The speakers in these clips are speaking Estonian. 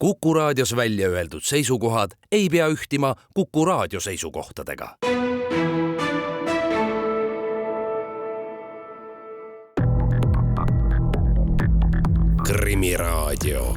Kuku Raadios välja öeldud seisukohad ei pea ühtima Kuku Raadio seisukohtadega. Krimiraadio.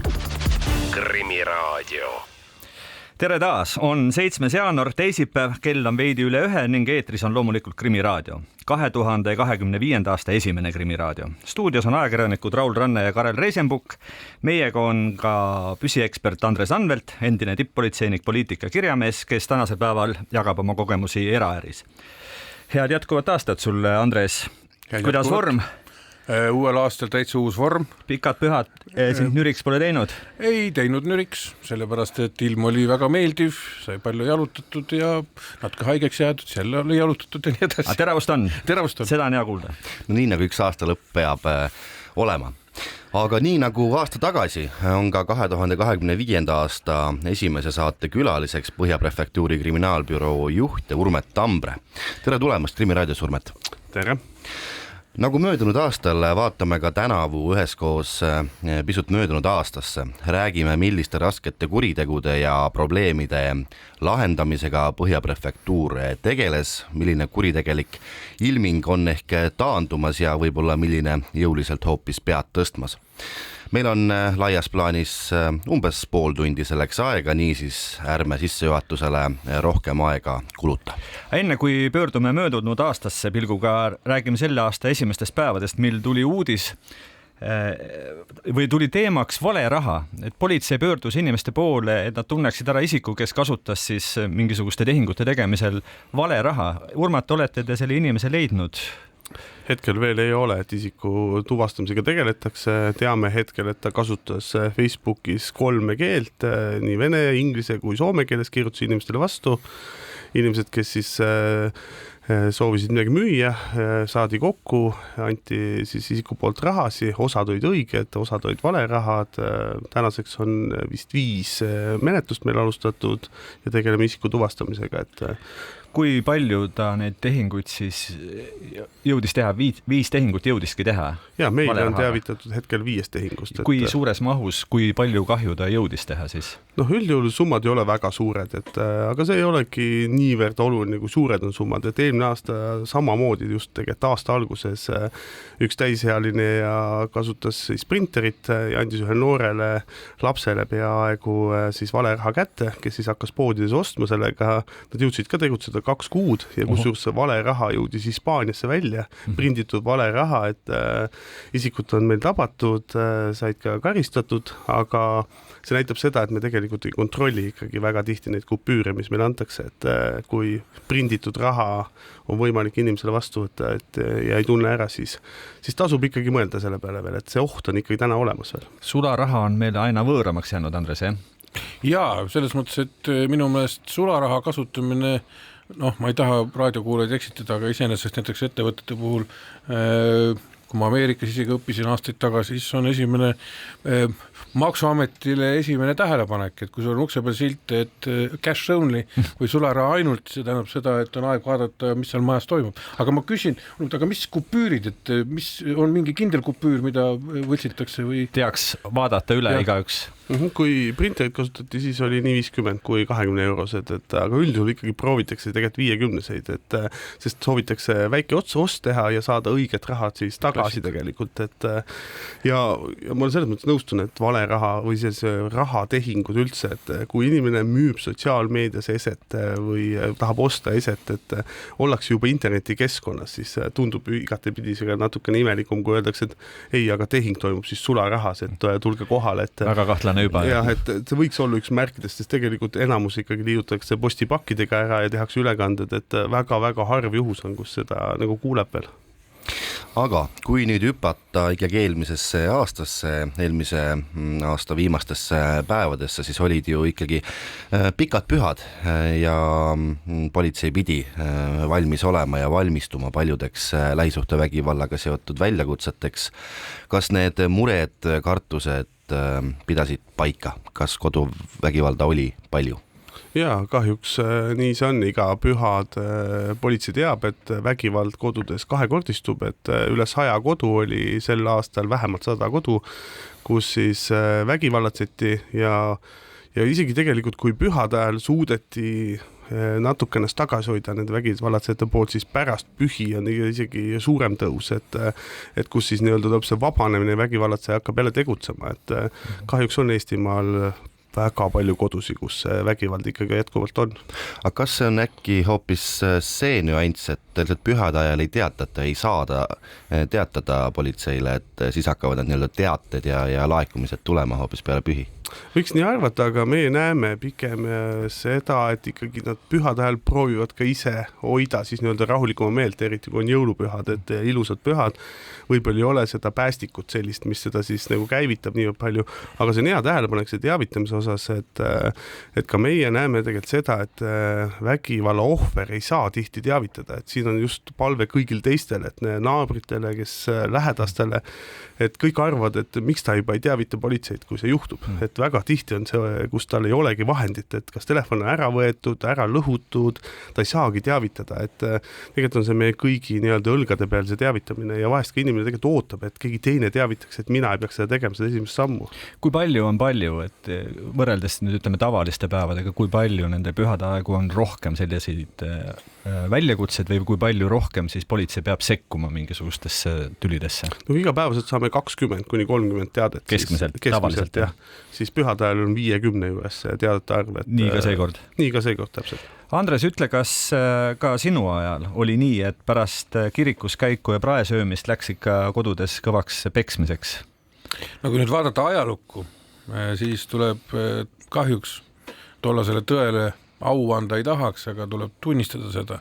Tere taas, on 7. jaanuar, teisipäev, kell on veidi üle 1 ning eetris on loomulikult Krimiraadio. 2025. aasta esimene Krimiraadio. Stuudios on ajakirjanikud Raul Ranne ja Karel Reisenbuk. Meiega on ka püsiekspert Andres Anvelt, endine tipppolitseinik, poliitika kirjamees, kes tänasel päeval jagab oma kogemusi eraäris. Head jätkuvat aastat sulle, Andres. Kuidas vorm? Uuel aastal täitsa uus vorm. Pikad pühad sind nüriks pole teinud? Ei teinud nüriks, sellepärast et ilm oli väga meeldiv, sai palju jalutatud ja natuke haigeks jäädud, jälle oli jalutatud ja nii edasi. Teravust on? Teravust on. Seda on hea kuulda. No nii nagu üks aasta lõpp peab olema. Aga nii nagu aasta tagasi on ka 2025. aasta esimese saate külaliseks Põhjaprefektuuri kriminaalbüroo juht Urmet Tambre. Tere tulemast Krimiraadios, Urmet. Tere. Nagu möödunud aastal vaatame ka tänavu üheskoos pisut möödunud aastasse. Räägime, milliste raskete kuritegude ja probleemide lahendamisega Põhjaprefektuur tegeles, milline kuritegelik ilming on ehk taandumas ja võib-olla milline jõuliselt hoopis pead tõstmas. Meil on laias plaanis umbes pool tundi selleks aega, niisiis ärme sissejuhatusele rohkem aega kuluta. Enne kui pöördume möödunud aastasse pilguga, räägime selle aasta esimestest päevadest, mil tuli uudis või tuli teemaks vale raha, et politsei pöördus inimeste poole, et nad tunneksid ära isiku, kes kasutas siis mingisuguste tehingute tegemisel vale raha. Urmat, olete te selle inimese leidnud? Hetkel veel ei ole, et isiku tuvastamisega tegeletakse. Teame hetkel, et ta kasutas Facebookis 3 keelt, nii vene, inglise kui soome keeles, kirjutas inimestele vastu. Inimesed, kes siis soovisid midagi müüa, saadi kokku, anti siis isiku poolt rahasi, osad olid õiged, osad olid vale rahad. Tänaseks on vist 5 menetlust meil alustatud ja tegeleme isiku tuvastamisega, et kui palju ta neid tehinguid siis jõudis teha? 5 tehingut jõudiski teha? Ja, meil on teavitatud hetkel 5 tehingust. Kui suures mahus, kui palju kahju ta jõudis teha siis? Üldjuhul summad ei ole väga suured, aga see ei olegi niivõrd oluline, kui suured on summad. Et eelmine aasta samamoodi just tegelikult aasta alguses üks täisealine ja kasutas siis printerit ja andis ühe noorele lapsele peaaegu siis vale raha kätte, kes siis hakkas poodides ostma sellega. Nad jõudsid ka tegutseda 2 kuud ja kusjuures see vale raha jõudis Hispaaniasse välja, prinditud vale raha, et isikut on meil tabatud, said ka karistatud, aga see näitab seda, et me tegelikult ei kontrolli ikkagi väga tihti neid kupüüre, mis meil antakse, et kui prinditud raha on võimalik inimesele vastu võtta ja ei tunne ära, siis tasub ikkagi mõelda selle peale veel, et see oht on ikkagi täna olemas veel. Sularaha on meile aina võõramaks jäänud, Andres, jah? Jaa, selles mõttes, et minu meelest sularaha kasutamine, ma ei taha raadiokuulajaid eksitada, aga iseenesest näiteks ettevõtete puhul, kui ma Ameerikas isegi õppisin aastaid tagasi, siis on esimene maksuametile esimene tähelepanek, et kui sul on ukse peal silt, et cash only või sularaha ainult, see tähendab seda, et on aeg vaadata, mis seal majas toimub. Aga ma küsin, aga mis kupüürid, et mis on mingi kindel kupüür, mida võtsitakse või? Teaks vaadata üle igaüks. Kui printerit kasutati, siis oli nii 50 kui 20 eurosed, aga üldjuhul ikkagi proovitakse tegelikult 50-seid, sest soovitakse väike ost teha ja saada õiget rahad siis tagasi tegelikult. Ja ma selles mõttes nõustun, et vale raha või rahatehingud üldse, et kui inimene müüb sotsiaalmeedias eset või tahab osta eset, et ollakse juba internetikeskkonnas, siis tundub igatepidisega natukene imelikum, kui öeldakse, et ei, aga tehing toimub siis sularahas, et tulge kohale. Väga kahtlane juba. Jah, et see võiks olla üks märkidest, sest tegelikult enamus ikkagi liidutakse postipakkidega ära ja tehakse ülekanded, et väga-väga harv juhus on, kus seda nagu kuuleb veel. Aga kui nüüd hüpata ikkagi eelmisesse aastasse, eelmise aasta viimastesse päevadesse, siis olid ju ikkagi pikad pühad ja politsei pidi valmis olema ja valmistuma paljudeks lähisuhtevägivallaga seotud väljakutseteks. Kas need mured, kartused pidasid paika? Kas koduvägivalda oli palju? Jaa, kahjuks nii see on, iga pühad politsei teab, et vägivald kodudes kahekordistub, et üle 100 kodu oli sel aastal, vähemalt 100 kodu, kus siis vägivallatseti ja isegi tegelikult, kui pühade ajal suudeti natuke ennast tagasi hoida nende vägivallatsejate poolt, siis pärast pühi on isegi suurem tõus, et kus siis nii-öelda tuleb see vabanemine vägivallatseja hakkab jälle tegutsema, et kahjuks on Eestimaal väga palju kodusi, kus vägivald ikkagi jätkuvalt on. Aga kas see on äkki hoopis see nüanss, et pühade ajal ei teatata, ei saada teatada politseile, et siis hakkavad need nii-öelda teated ja laekumised tulema hoopis peale pühi? Võiks nii arvata, aga meie näeme pigem seda, et ikkagi nad pühade ajal proovivad ka ise hoida siis nii-öelda rahulikuma meelt, eriti kui on jõulupühad, et ilusad pühad, võib-olla ei ole seda päästikut sellist, mis seda siis nagu käivitab nii palju, aga see on hea tähelepanek see teavitamise osas, et ka meie näeme tegelikult seda, et vägivalla ohver ei saa tihti teavitada, et siin on just palve kõigil teistele, et naabritele, kes lähedastele, et kõik arvavad, et miks ta juba ei teavita politseid, kui see juhtub, et väga tihti on see, kus tal ei olegi vahendit, et kas telefon on ära võetud, ära lõhutud, ta ei saagi teavitada, et tegelikult on see meie kõigi nii-öelda õlgade peal see teavitamine ja vahest ka inimene tegelikult ootab, et keegi teine teavitaks, et mina ei peaks seda tegema, seda esimest sammu. Kui palju on palju, et võrreldes nüüd ütleme tavaliste päevadega, kui palju nende pühade aegu on rohkem selliseid väljakutsed või kui palju rohkem siis politsei peab sekkuma mingisugustesse tülidesse? No igapäevaselt saame 20-30 teadet. Keskmiselt, tavaliselt, jah. Siis pühade ajal on 50 juures teadete arv. Nii ka seekord? Nii ka seekord, täpselt. Andres, ütle, kas ka sinu ajal oli nii, et pärast kirikus käiku ja praesöömist läks ikka kodudes kõvaks peksmiseks? No kui nüüd vaadata ajalukku, siis tuleb kahjuks tollasele tõele au anda ei tahaks, aga tuleb tunnistada seda,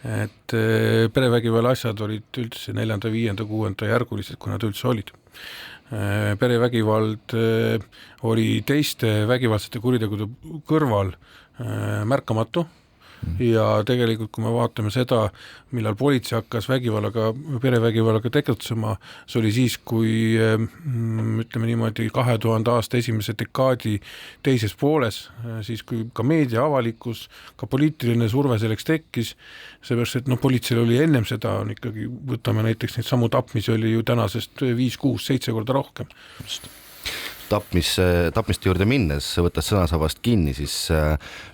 et perevägivalla asjad olid üldse 4., 5., 6. järgulised, kui nad üldse olid. Perevägivald oli teiste vägivaldsete kuritegude kõrval märkamatu ja tegelikult, kui me vaatame seda, millal politsei hakkas perevägivallaga tegutsema, see oli siis, kui ütleme niimoodi 2000 aasta esimese dekaadi teises pooles, siis kui ka meedia avalikkus, ka poliitiline surve selleks tekkis, seepärast, et politseil oli ennem seda, on ikkagi, võtame näiteks neid samu tapmisi oli ju tänasest 5, 6, 7 korda rohkem. Tapmiste juurde minnes, võttes sõnasabast kinni, siis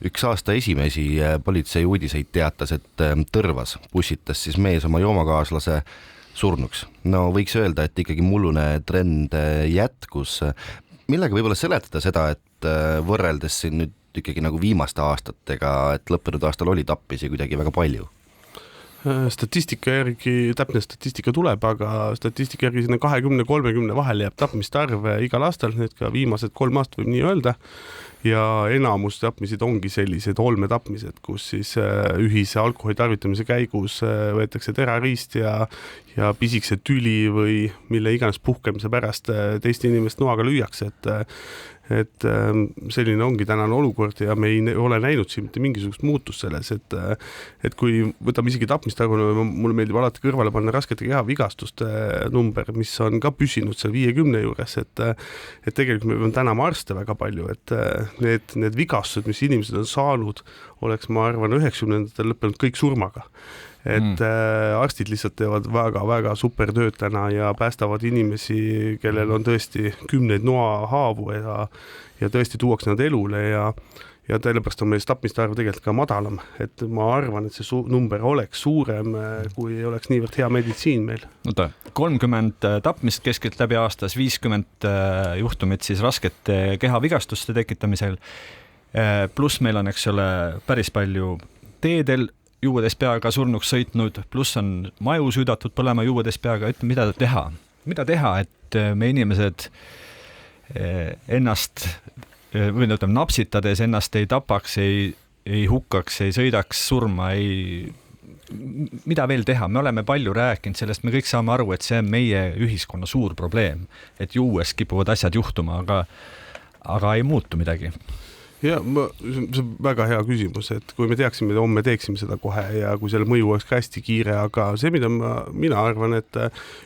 üks aasta esimesi politsei uudiseid teatas, et Tõrvas pussitas siis mees oma joomakaaslase surnuks. No võiks öelda, et ikkagi mullune trend jätkus. Millega võib-olla seletada seda, et võrreldes siin nüüd ikkagi nagu viimaste aastatega, et lõppenud aastal oli tappisi kuidagi väga palju? Statistika järgi, täpne statistika tuleb, aga statistika järgi sinna 20-30 vahel jääb tapmiste arv igal aastal, need ka viimased 3 aastat võib nii öelda, ja enamus tapmised ongi sellised olmetapmised, kus siis ühise alkoholi tarvitamise käigus võetakse terariist ja pisikse tüli või mille iganes puhkemise pärast teiste inimest noaga lüüakse, et selline ongi tänane olukord ja me ei ole näinud siin mitte mingisugust muutust selles, et kui võtame isegi tapmist arvuna, mulle meeldib alati kõrvale panna raskete kehavigastuste number, mis on ka püsinud seal 50 juures, et tegelikult me peame tänama arste väga palju, et need vigastused, mis inimesed on saanud, oleks, ma arvan, 90-ndatel lõppenud kõik surmaga. Et arstid lihtsalt teevad väga-väga super tööd täna ja päästavad inimesi, kellel on tõesti 10 noahaavu ja tõesti tuuakse nad elule ja sellepärast on meil tapmiste arv tegelikult ka madalam, et ma arvan, et see number oleks suurem, kui ei oleks niivõrd hea meditsiin meil. 30 tapmist keskelt läbi aastas, 50 juhtumit siis raskete kehavigastuste tekitamisel, pluss meil on, eks ole, päris palju teedel juuades peaga surnuks sõitnud, pluss on maju süüdatud põlema juuades peaga, ütleme, mida teha, et me inimesed ennast või ütleme, napsitades ennast ei tapaks, ei hukkaks, ei sõidaks surma, mida veel teha? Me oleme palju rääkinud sellest, me kõik saame aru, et see on meie ühiskonna suur probleem, et juues kipuvad asjad juhtuma, aga ei muutu midagi. Ja see on väga hea küsimus, et kui me teaksime, et homme teeksime seda kohe ja kui selle mõju oleks ka hästi kiire, aga see, mida mina arvan, et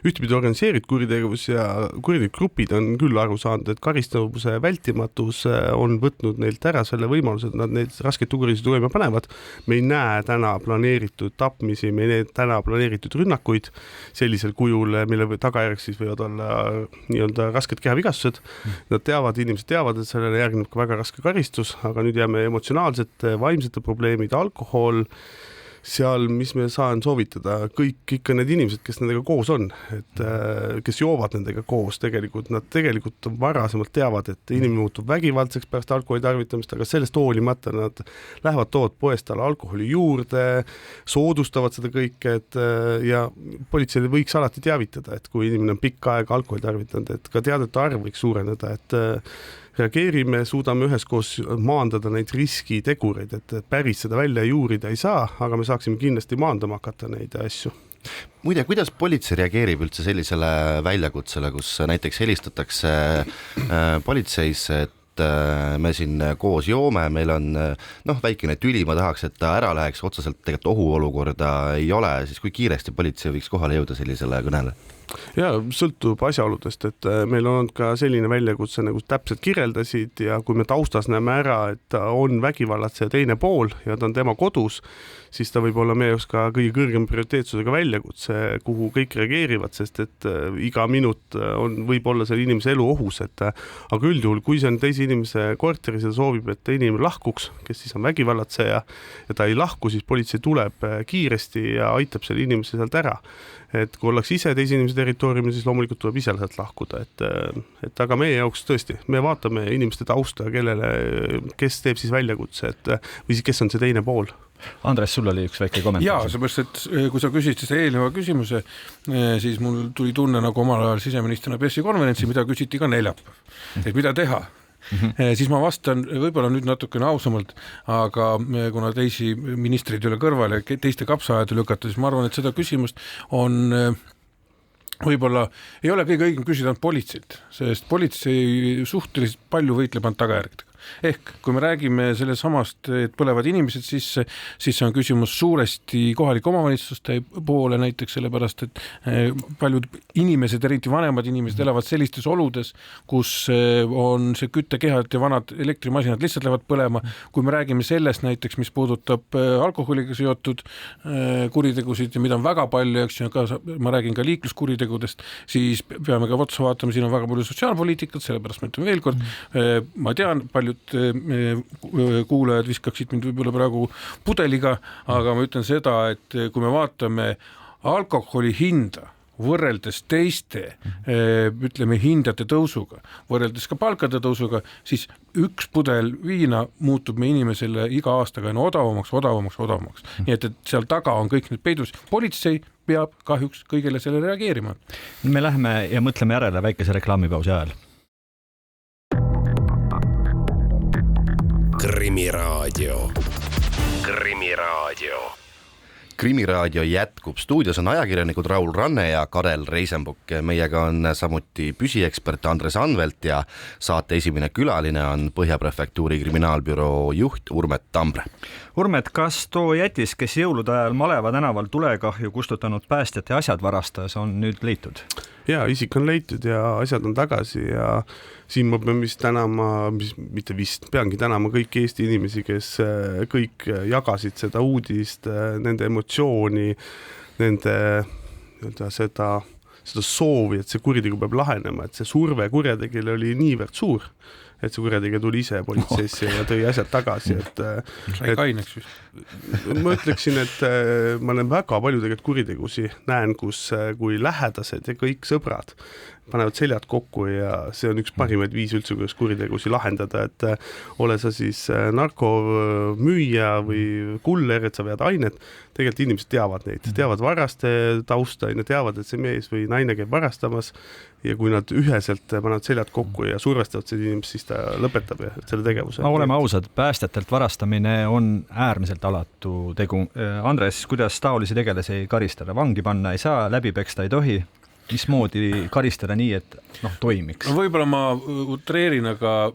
ühtepidi organiseeritud kuritegevus ja kuritegevusgrupid on küll aru saanud, et karistavuse vältimatus on võtnud neilt ära selle võimaluse, et nad neid raskeid kuritegusid toime panevad. Me ei näe täna planeeritud tapmisi, me ei näe täna planeeritud rünnakuid sellisel kujul, mille tagajärjeks siis võivad olla nii-öelda rasked kehavigastused. Nad teavad, inimesed teavad, et sellele järgneb ka väga raske karistus, aga nüüd jääme emotsionaalsete, vaimsete probleemid, alkohol, seal, mis me saan soovitada, kõik ikka need inimesed, kes nendega koos on, et kes joovad nendega koos, nad tegelikult varasemalt teavad, et inimene muutub vägivaldseks pärast alkoholi tarvitamist, aga sellest hoolimata nad lähevad tood poest talle alkoholi juurde, soodustavad seda kõike, ja politseile võiks alati teavitada, et kui inimene on pikka aega alkoholi tarvitanud, et ka teadete arv võiks suureneda, et reageerime, suudame üheskoos maandada neid riskitegureid, et päris seda välja juurida ei saa, aga me saaksime kindlasti maandama hakata neid asju. Muide, kuidas politsei reageerib üldse sellisele väljakutsele, kus näiteks helistatakse politseisse, et me siin koos joome, meil on väikene tüli, ma tahaks, et ta ära läheks, otseselt tegelikult ohuolukorda ei ole, siis kui kiiresti politsei võiks kohale jõuda sellisele kõnele? Ja sõltub asjaoludest, et meil on olnud ka selline väljakutse, nagu täpselt kirjeldasid ja kui me taustas näeme ära, et on vägivallatseja teine pool ja ta on tema kodus, siis ta võib olla meie jaoks ka kõige kõrgem prioriteetsusega väljakutse, kuhu kõik reageerivad, sest et iga minut võib olla selle inimese elu ohus, aga üldjuhul, kui see on teise inimese korteris ja soovib, et inimene lahkuks, kes siis on vägivallatseja ja ta ei lahku, siis politsei tuleb kiiresti ja aitab selle inimese sealt ära. Et kui ollakse ise teise inimese territooriumil, siis loomulikult tuleb ise sealt lahkuda, et aga meie jaoks tõesti, me vaatame inimeste tausta, kes teeb siis väljakutse, või siis kes on see teine pool. Andres, sul oli üks väike kommentaar. Jaa, seepärast, et kui sa küsisid seda eelneva küsimuse, siis mul tuli tunne nagu omal ajal siseministrina pressikonverentsi, mida küsiti ka neljapäev, et mida teha. Siis ma vastan võib-olla nüüd natukene ausamalt, aga kuna teisi ministrid üle kõrvale ja teiste kapsaajade lükata, siis ma arvan, et seda küsimust on võib-olla ei ole kõige õigem küsida politseilt, sest politsei suhteliselt palju võitleb tagajärgedega. Ehk kui me räägime selle samast, et põlevad inimesed, siis see on küsimus suuresti kohalike omavalitsuste poole näiteks, sellepärast, et paljud inimesed, eriti vanemad inimesed elavad sellistes oludes, kus on see küttekehad ja vanad elektrimasinad lihtsalt lähevad põlema. Kui me räägime sellest näiteks, mis puudutab alkoholiga seotud kuritegusid ja mida on väga palju, ma räägin ka liikluskuritegudest, siis peame ka otsa vaatama, siin on väga palju sotsiaalpoliitikat, sellepärast ma ütlen veel kord, ma tean, paljud kuulajad viskaksid mind võib-olla praegu pudeliga, aga ma ütlen seda, et kui me vaatame alkoholi hinda võrreldes teiste, ütleme, hindade tõusuga, võrreldes ka palkade tõusuga, siis üks pudel viina muutub me inimesele iga aastaga odavamaks. Nii et seal taga on kõik need peidus. Politsei peab kahjuks kõigele selle reageerima. Me läheme ja mõtleme järele väikese reklaamipausi ajal. Krimiraadio jätkub. Stuudios on ajakirjanikud Raul Ranne ja Karel Reisenbuk. Meiega on samuti püsiekspert Andres Anvelt ja saate esimene külaline on Põhjaprefektuuri kriminaalbüroo juht Urmet Tambre. Urmet, kas too jätis, kes jõulude ajal Maleva tänaval tulekahju kustutanud päästjate asjad varastas, on nüüd leitud? Ja, isik on leitud ja asjad on tagasi ja siin ma pean peangi tänama kõiki Eesti inimesi, kes kõik jagasid seda uudist, nende emotsiooni, nende seda soovi, et see kuritegu peab lahenema, et see surve kurjategijale oli niivõrd suur, et see kurjategija tuli ise politseisse ja tõi asjad tagasi. Sai kaineks vist. Ma ütleksin, et ma olen väga palju tegelikult kuritegusi näen, kui lähedased ja kõik sõbrad panevad seljad kokku ja see on üks parimaid viis üldse, kuidas kuritegusi lahendada, et ole sa siis narkomüüja või kuller, et sa vead ainet, tegelikult inimesed teavad neid, teavad varaste tausta ja teavad, et see mees või naine käib varastamas ja kui nad üheselt panevad seljad kokku ja survestavad seda inimest, siis ta lõpetab selle tegevuse. Oleme ausad, päästjatelt varastamine on äärmiselt alatu tegu. Andres, kuidas taolisi tegelasi karistada? Vangi panna ei saa, läbi peksta ei tohi. Mismoodi karistada nii, et toimiks? Võib-olla ma utreerin, aga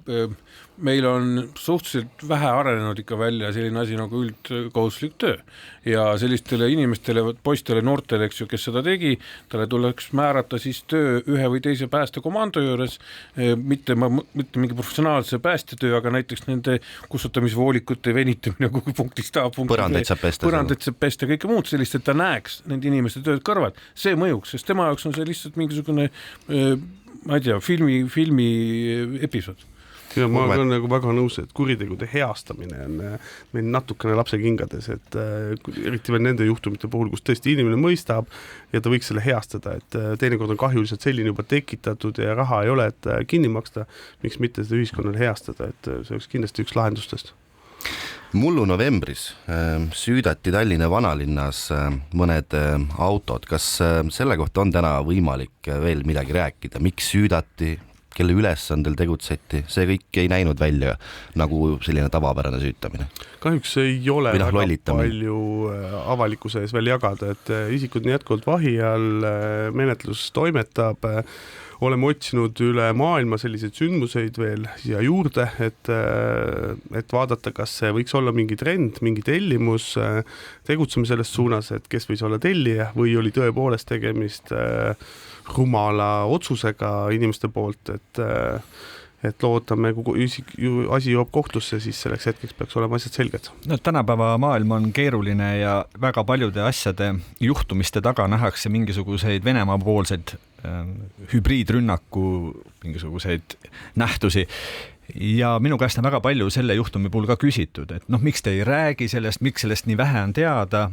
meil on suhteliselt vähe arenenud ikka välja selline asi nagu üldkohustuslik töö ja sellistele inimestele, poistele, noortele, eks ju, kes seda tegi, talle tuleks määrata siis töö ühe või teise päästekomando juures, mitte mingi professionaalse päästetöö, aga näiteks nende kustutamisvoolikute venitamine kuhu punktist A punkti põrandaid saab pesta, kõike muud sellist, et ta näeks nende inimeste tööd kõrvalt. See mõjuks, sest tema jaoks on see lihtsalt mingisugune ma ei tea, filmi episood. Ja ma olen nagu väga nõus, et kuritegude heastamine on meil natukene lapsekingades, et eriti veel nende juhtumite puhul, kus tõesti inimene mõistab ja ta võiks selle heastada, et teinekord on kahju lihtsalt selline juba tekitatud ja raha ei ole, et kinni maksta, miks mitte seda ühiskonnale heastada, et see oleks kindlasti üks lahendustest. Mullu novembris süüdati Tallinna vanalinnas mõned autod. Kas selle kohta on täna võimalik veel midagi rääkida? Miks süüdati? Kelle ülesandel tegutseti, see kõik ei näinud välja nagu selline tavapärane süütamine. Kahjuks ei ole väga palju avalikkuse ees veel jagada, et isikud nii jätkuvalt vahi all, menetlus toimetab, oleme otsinud üle maailma selliseid sündmuseid veel siia juurde, et vaadata, kas see võiks olla mingi trend, mingi tellimus, tegutseme selles suunas, et kes võis olla tellija või oli tõepoolest tegemist rumala otsusega inimeste poolt, et loodame, kui asi jõuab kohtusse, siis selleks hetkeks peaks olema asjad selged. No, tänapäeva maailm on keeruline ja väga paljude asjade juhtumiste taga nähakse mingisuguseid Venemaa poolseid hübriidrünnaku mingisuguseid nähtusi. Ja minu käest on väga palju selle juhtumi puhul ka küsitud, et miks te ei räägi sellest, miks sellest nii vähe on teada,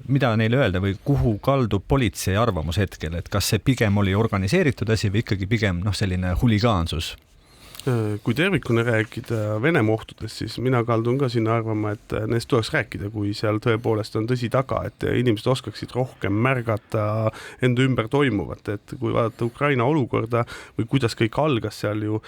mida neile öelda või kuhu kaldub politsei arvamus hetkel, et kas see pigem oli organiseeritud asi või ikkagi pigem selline huligaansus? Kui tervikuna rääkida Venemaa ohtudest, siis mina kaldun ka sinna arvama, et neist tuleks rääkida, kui seal tõepoolest on tõsi taga, et inimesed oskaksid rohkem märgata enda ümber toimuvat, et kui vaadata Ukraina olukorda või kuidas kõik algas, seal ju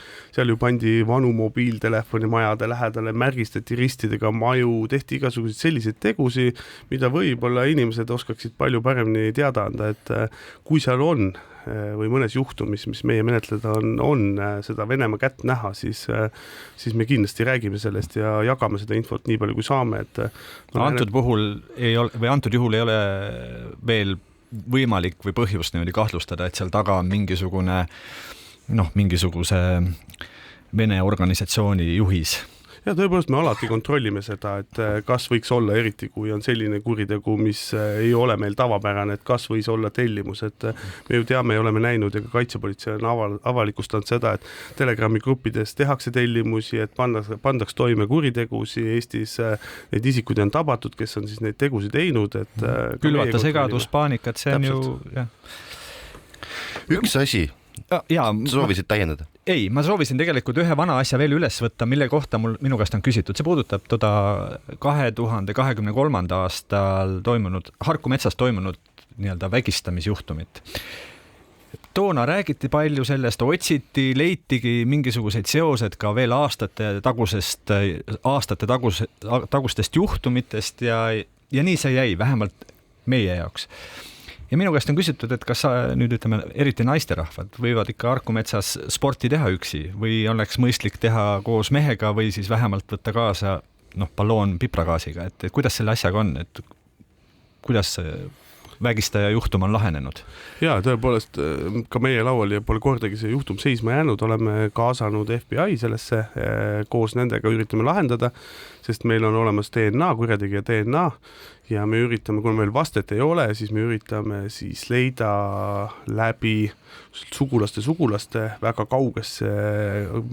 pandi vanu mobiiltelefoni majade lähedale, märgistati ristidega maju, tehti igasuguseid selliseid tegusi, mida võib-olla inimesed oskaksid palju paremini teada anda, et kui seal on või mõnes juhtumis, mis meie menetleda on seda Venemaa kätt näha, siis me kindlasti räägime sellest ja jagame seda infot nii palju, kui saame. Antud juhul ei ole veel võimalik või põhjust niimoodi kahtlustada, et seal taga on mingisuguse Vene organisatsiooni juhis. Ja tõepoolest me alati kontrollime seda, et kas võiks olla, eriti kui on selline kuritegu, mis ei ole meil tavapärane, et kas võis olla tellimus, et me ju teame ja oleme näinud ja ka kaitsepolitsei on avalikustanud seda, et Telegrami gruppides tehakse tellimusi, et pandaks toime kuritegusi Eestis, neid isikuid on tabatud, kes on siis neid tegusid teinud, et külvata segadus, paanikat, see on täpselt. ju üks asi. Soovisid täiendada? Ei, ma soovisin tegelikult ühe vana asja veel üles võtta, mille kohta minu käest on küsitud. See puudutab 2023. aastal Harku metsas toimunud vägistamisjuhtumit. Toona räägiti palju sellest, otsiti, leitigi mingisugused seosed ka veel aastate tagustest juhtumitest ja nii see jäi, vähemalt meie jaoks. Ja minu käest on küsitud, et kas nüüd eriti naisterahvad võivad ikka Harku metsas sporti teha üksi või oleks mõistlik teha koos mehega või siis vähemalt võtta kaasa balloon pipragaasiga, et kuidas selle asjaga on, et kuidas vägistaja juhtum on lahenenud? Ja tõepoolest ka meie laual pole kordagi see juhtum seisma jäänud, oleme kaasanud FBI sellesse, koos nendega üritame lahendada, sest meil on olemas DNA, kurjategija DNA ja me üritame, kui meil vastet ei ole, siis me üritame siis leida läbi sugulaste väga kaugesse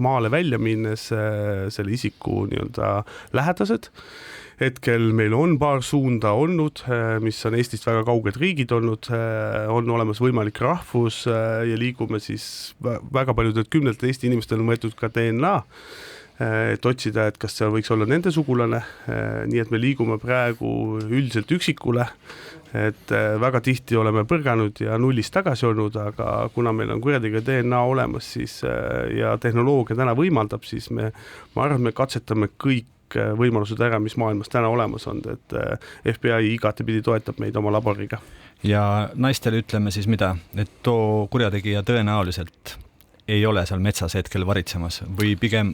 maale välja minnes selle isiku lähedased. Hetkel meil on paar suunda olnud, mis on Eestist väga kauged riigid olnud, on olemas võimalik rahvus ja liigume siis väga paljudelt 10 Eesti inimestel on võetud ka DNA, et otsida, et kas seal võiks olla nende sugulane, nii et me liigume praegu üldiselt üksikule, et väga tihti oleme põrganud ja nullist tagasi olnud, aga kuna meil on kurjategija DNA olemas siis, ja tehnoloogia täna võimaldab, siis ma arvan, me katsetame kõik võimalused ära, mis maailmas täna olemas on, et FBI igatepidi toetab meid oma laboriga. Ja naistele ütleme siis mida, et too kurjategija tõenäoliselt ei ole seal metsas hetkel varitsemas või pigem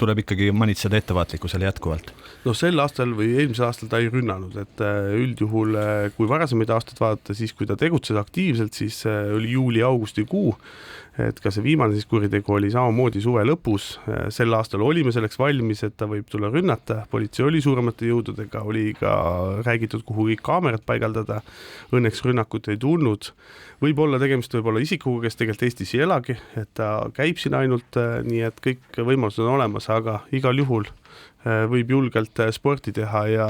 tuleb ikkagi manitseda ettevaatlikkusele jätkuvalt? No sel aastal või eelmisel aastal ta ei rünnanud, et üldjuhul, kui varasemaid aastaid vaadata, siis kui ta tegutses aktiivselt, siis oli juuli-augustikuu, et ka see viimane siis kuritegu oli samamoodi suve lõpus. Sel aastal olime selleks valmis, et ta võib tulla rünnata. Politsei oli suuremate jõududega, oli ka räägitud, kuhu kõik kaamerad paigaldada. Õnneks rünnakut ei tulnud. Võib-olla tegemist võib olla isikuga, kes tegelikult Eestis ei elagi, et ta käib siin ainult, nii et kõik võimalused on olemas, aga igal juhul võib julgelt sporti teha ja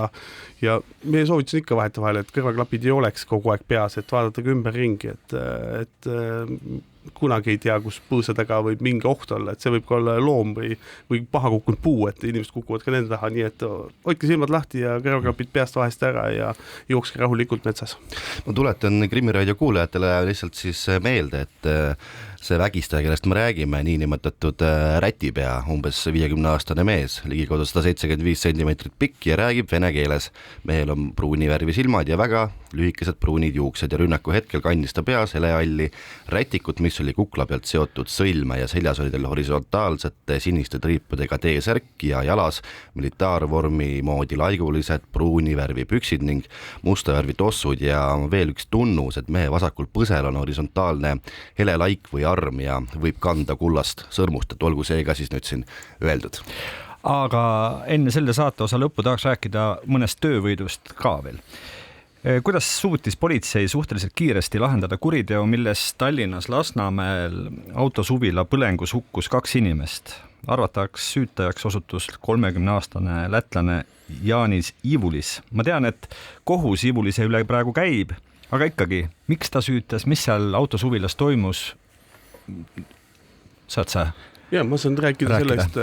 meie soovitus ikka vahetevahel, et kõrvaklapid ei oleks kogu aeg peas, et vaadata ümber ringi, et kunagi ei tea, kus põõsa taga võib mingi oht olla, et see võib ka olla loom või paha kukkunud puu, et inimesed kukuvad ka nende taha, nii et hoidke silmad lahti ja kõrvaklapid peast vahest ära ja jookske rahulikult metsas. Ma tuletan Krimi raadio kuulajatele lihtsalt siis meelde, et see vägistaja, kellest me räägime, niinimetatud rätipea, umbes 50-aastane mees, ligikaudu 175 centimeetrit pikk ja räägib vene keeles. Mehel on pruuni värvi silmad ja väga lühikesed pruunid juuksed ja rünnaku hetkel kandis ta peas helehalli rätikut, mis oli kukla pealt seotud sõlme ja seljas oli tal horisontaalsete siniste triipudega T-särk ja jalas militaarvormi moodi laigulised pruuni värvi püksid ning musta värvi tossud ja veel üks tunnus, et mehe vasakul põsel on horisontaalne helelaik või arm ja võib kanda kullast sõrmust, et olgu see ka siis nüüd siin öeldud. Aga enne selle saate osa lõppu tahaks rääkida mõnest töövõidust ka veel. Kuidas suutis politsei suhteliselt kiiresti lahendada kuriteo, milles Tallinnas Lasnamäel autosuvila põlengus hukkus 2 inimest? Arvataks süütajaks osutus 30-aastane lätlane Jaanis Ivulis. Ma tean, et kohus Ivulise üle praegu käib, aga ikkagi, miks ta süütas, mis seal autosuvilas toimus? Saad sa? Ja, ma saan rääkida sellest,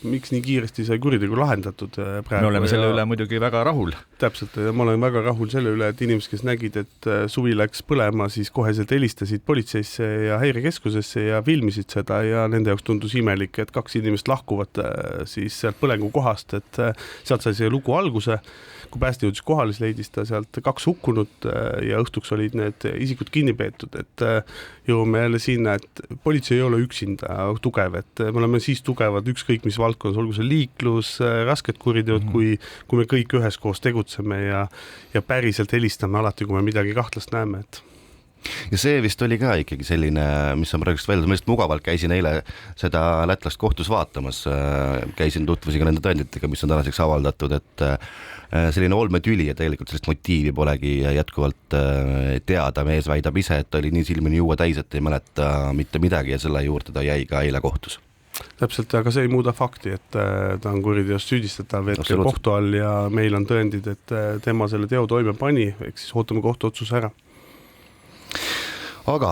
miks nii kiiresti sai kuritegu lahendatud praegu. Me oleme selle üle muidugi väga rahul. Täpselt, ma olen väga rahul selle üle, et inimesed, kes nägid, et suvi läks põlema, siis koheselt helistasid politseisse ja häirekeskusesse ja filmisid seda ja nende jaoks tundus imelik, et 2 inimest lahkuvad siis sealt põlengu kohast, et sealt sai see lugu alguse. Kui pääste jõudis kohale, siis leidis ta sealt 2 hukkunut ja õhtuks olid need isikud kinni peetud, et jõuame jälle sinna, et politsei ei ole üksinda tugev, et me oleme siis tugevad ükskõik mis valdkonnas, olgu see liiklus, rasked kuriteod, kui me kõik üheskoos tegutseme ja päriselt helistame alati, kui me midagi kahtlast näeme, et ja see vist oli ka ikkagi selline, mis on praegust välja, ma just mugavalt käisin eile seda lätlast kohtus vaatamas, tutvusin ka nende tõenditega, mis on tänaseks avaldatud, et selline olmetüli ja tegelikult sellist motiivi polegi jätkuvalt teada, mees väidab ise, et ta oli nii silmini juua täis, et ei mäleta mitte midagi ja selle juurde ta jäi ka eile kohtus. Täpselt, aga see ei muuda fakti, et ta on kuriteost süüdistatav hetkel kohtu all ja meil on tõendid, et tema selle teo toime pani, ehk siis ootame kohtuotsuse ära. Aga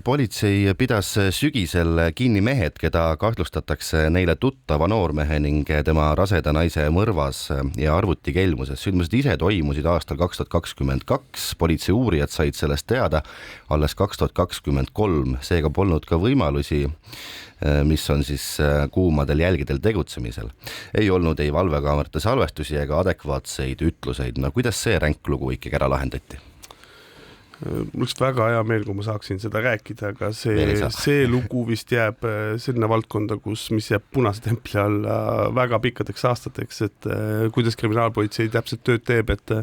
politsei pidas sügisel kinni mehed, keda kahtlustatakse neile tuttava noormehe ning tema raseda naise mõrvas ja arvutikelmuses. Sündmused ise toimusid aastal 2022, politsei uurijad said sellest teada alles 2023, seega polnud ka võimalusi, mis on siis kuumadel jälgidel tegutsemisel. Ei olnud ei valvekaamerate salvestusi ega adekvaatseid ütluseid. No kuidas see ränklugu ikkagi ära lahendati? Mul oleks väga hea meel, kui ma saaksin seda rääkida, aga see lugu vist jääb selline valdkonda, mis jääb punase templi alla väga pikkadeks aastateks, et kuidas kriminaalpolitsei täpselt tööd teeb, et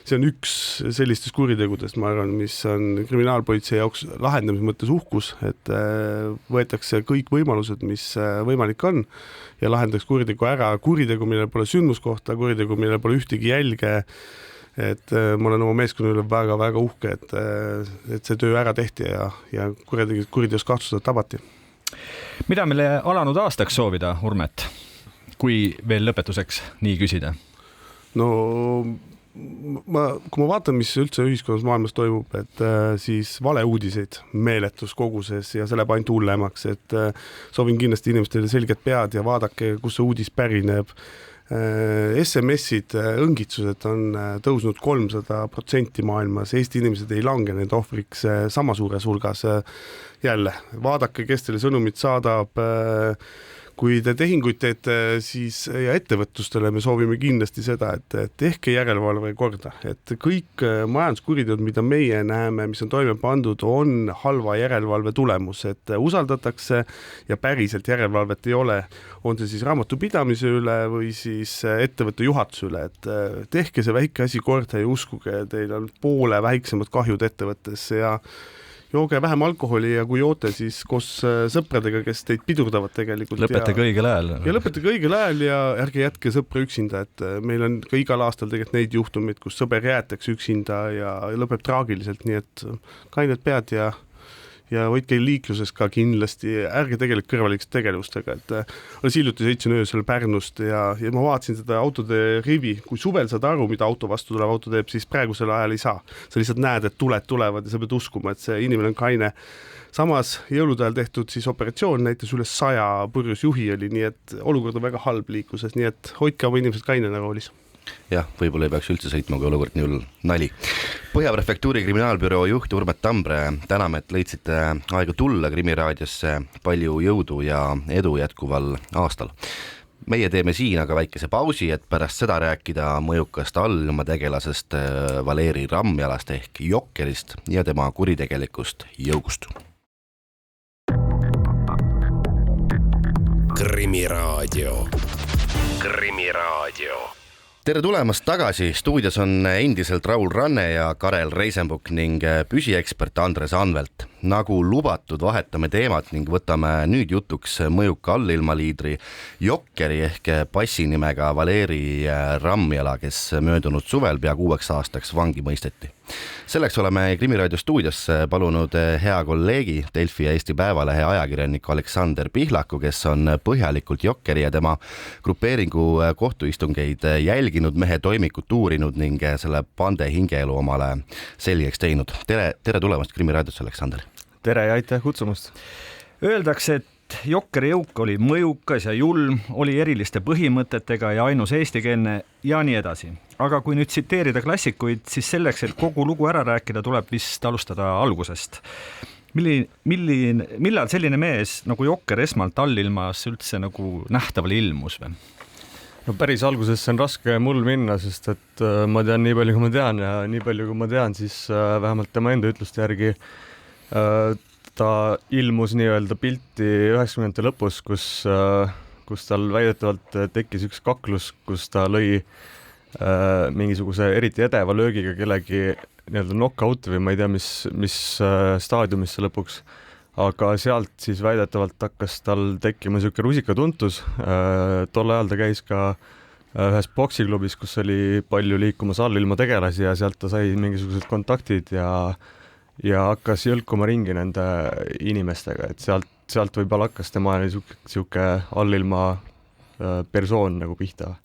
see on üks sellistest kuritegudest, ma arvan, mis on kriminaalpolitsei jaoks lahendamise mõttes uhkus, et võetakse kõik võimalused, mis võimalik on ja lahendatakse kuritegu ära, kuritegu, millel pole sündmuskohta, kuritegu, millel pole ühtegi jälge, et ma olen oma meeskonna üle väga-väga uhke, et see töö ära tehti ja kuriteos kahtlustajad tabati. Mida meile alanud aastaks soovida, Urmet, kui veel lõpetuseks nii küsida? No kui ma vaatan, mis üldse ühiskonnas maailmas toimub, et siis valeuudiseid meeletus koguses ja see läheb ainult hullemaks, et soovin kindlasti inimestele selged pead ja vaadake, kus see uudis pärineb. SMS-id, õngitsused on tõusnud 300% maailmas, Eesti inimesed ei lange need ohvriks sama suures hulgas. Jälle, vaadake, kes teile sõnumit saadab, kui te tehinguid teete, siis ja ettevõtlustele me soovime kindlasti seda, et tehke järelevalve korda, et kõik majanduskuriteod, mida meie näeme, mis on toime pandud, on halva järelevalve tulemus, et usaldatakse ja päriselt järelevalvet ei ole, on see siis raamatupidamise üle või siis ettevõtte juhatuse üle, et tehke see väike asi korda ja uskuge, teil on poole väiksemad kahjud ettevõttes ja jooge vähem alkoholi ja kui joote, siis koos sõpradega, kes teid pidurdavad tegelikult. Lõpetage õigel ajal. Ja lõpetage õigel ajal ja ärge jätke sõpra üksinda, et meil on ka igal aastal tegelikult neid juhtumeid, kus sõber jäetakse üksinda ja lõpeb traagiliselt, nii et kained pead ja hoidke liikluses ka kindlasti, ärge tegelege kõrvaliste tegevustega, et alles hiljuti sõitsin öösel Pärnust ja ma vaatasin seda autode rivi, kui suvel saad aru, mida auto vastu tulev auto teeb, siis praegusel ajal ei saa. Sa lihtsalt näed, et tuled tulevad ja sa pead uskuma, et see inimene on kaine. Samas jõulude ajal tehtud siis operatsioon näitas üle 100 purjus juhi oli, nii et olukord on väga halb liikluses, nii et hoidke oma inimesed kainena roolis. Jah, võib-olla ei peaks üldse sõitma, kui olukord nii hull nali. Põhjaprefektuuri kriminaalbüroo juht Urmet Tambre, täname, et leidsite aega tulla Krimiraadiosse, palju jõudu ja edu jätkuval aastal. Meie teeme siin aga väikese pausi, et pärast seda rääkida mõjukast allilma tegelasest Valeri Ramjalast ehk Jokkerist ja tema kuritegelikust jõugust. Krimiraadio. Tere tulemast tagasi, stuudios on endiselt Raul Ranne ja Karel Reisenbuk ning püsiekspert Andres Anvelt. Nagu lubatud, vahetame teemat ning võtame nüüd jutuks mõjuka allilmaliidri Jokkeri ehk passinimega Valeri Ramjala, kes möödunud suvel pea 6 aastaks vangi mõisteti. Selleks oleme Krimiraadio stuudiosse palunud hea kolleegi Delfi ja Eesti Päevalehe ajakirjaniku Aleksander Pihlaku, kes on põhjalikult Jokkeri ja tema grupeeringu kohtuistungeid jälginud, mehe toimikut uurinud ning selle pande hingeelu omale selgeks teinud. Tere tulemast Krimiraadosse, Aleksander! Tere ja aitäh kutsumast! Öeldakse, et Jokkeri jõuk oli mõjukas ja julm, oli eriliste põhimõtetega ja ainus eestikeelne ja nii edasi. Aga kui nüüd tsiteerida klassikuid, siis selleks, et kogu lugu ära rääkida, tuleb vist alustada algusest. Millal selline mees nagu Jokker esmalt allilmas üldse nagu nähtavale ilmus või? No päris algusesse on raske mul minna, sest et ma tean nii palju, kui ma tean ja nii palju, kui ma tean, siis vähemalt tema enda ütluste järgi ta ilmus nii-öelda pilti 90. lõpus, kus tal väidetavalt tekkis üks kaklus, kus ta lõi mingisuguse eriti edeva löögiga kellegi nii-öelda knockout või ma ei tea, mis staadiumisse lõpuks. Aga sealt siis väidetavalt hakkas tal tekkima niisugune rusikatuntus. Tol ajal ta käis ka ühes boksiklubis, kus oli palju liikumas allilma tegelasi ja sealt ta sai mingisugused kontaktid ja hakkas jõlkuma ringi nende inimestega, et sealt võib-olla hakkas tema niisugune allilma persoon nagu pihta.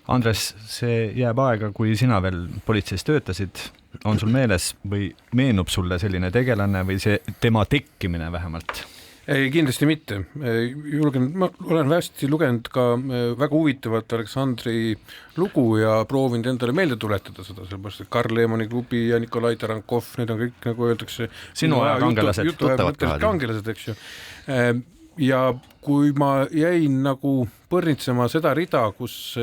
Andres, see jääb aega, kui sina veel politseis töötasid. On sul meeles või meenub sulle selline tegelane või see tema tekkimine vähemalt? Ei, kindlasti mitte. Ma olen hästi lugenud ka väga huvitavat Aleksandri lugu ja proovinud endale meelde tuletada seda, sellepärast, et Karl Lehmanni klubi ja Nikolai Tarankov, need on kõik, nagu öeldakse, sinu aja kangelased, kangelased, eks ju. Ja kui ma jäin nagu põrnitsema seda rida, kus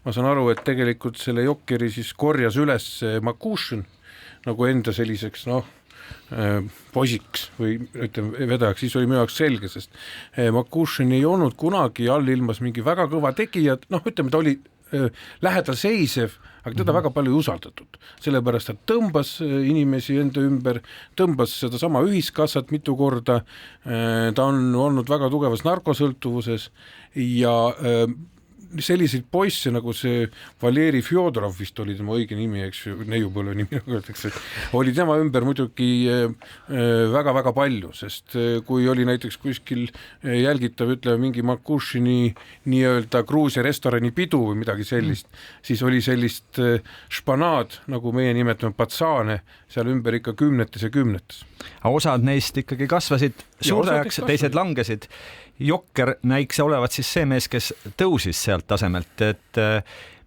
ma saan aru, et tegelikult selle Jokkeri siis korjas üles Makušin nagu enda selliseks, poisiks või ütleme vedajaks, siis oli minu jaoks selge, sest Makušin ei olnud kunagi allilmas mingi väga kõva tegija, ütleme, ta oli lähedal seisev, aga teda väga palju ei usaldatud. Sellepärast, et tõmbas inimesi enda ümber, tõmbas seda sama ühiskassat mitu korda, ta on olnud väga tugevas narkosõltuvuses ja selliseid poisse, nagu see Valeri Fjodorov vist oli tema õige nimi, eks ju, neiupõlve nimi, nagu öeldakse, oli tema ümber muidugi väga-väga palju, sest kui oli näiteks kuskil jälgitav, ütleme, mingi Makušini nii-öelda Gruusia restorani pidu või midagi sellist, siis oli sellist španaad, nagu meie nimetame patsaane, seal ümber ikka kümnetes ja kümnetes. Osad neist ikkagi kasvasid suureks, teised langesid. Jokker näiks olevat siis see mees, kes tõusis sealt tasemelt, et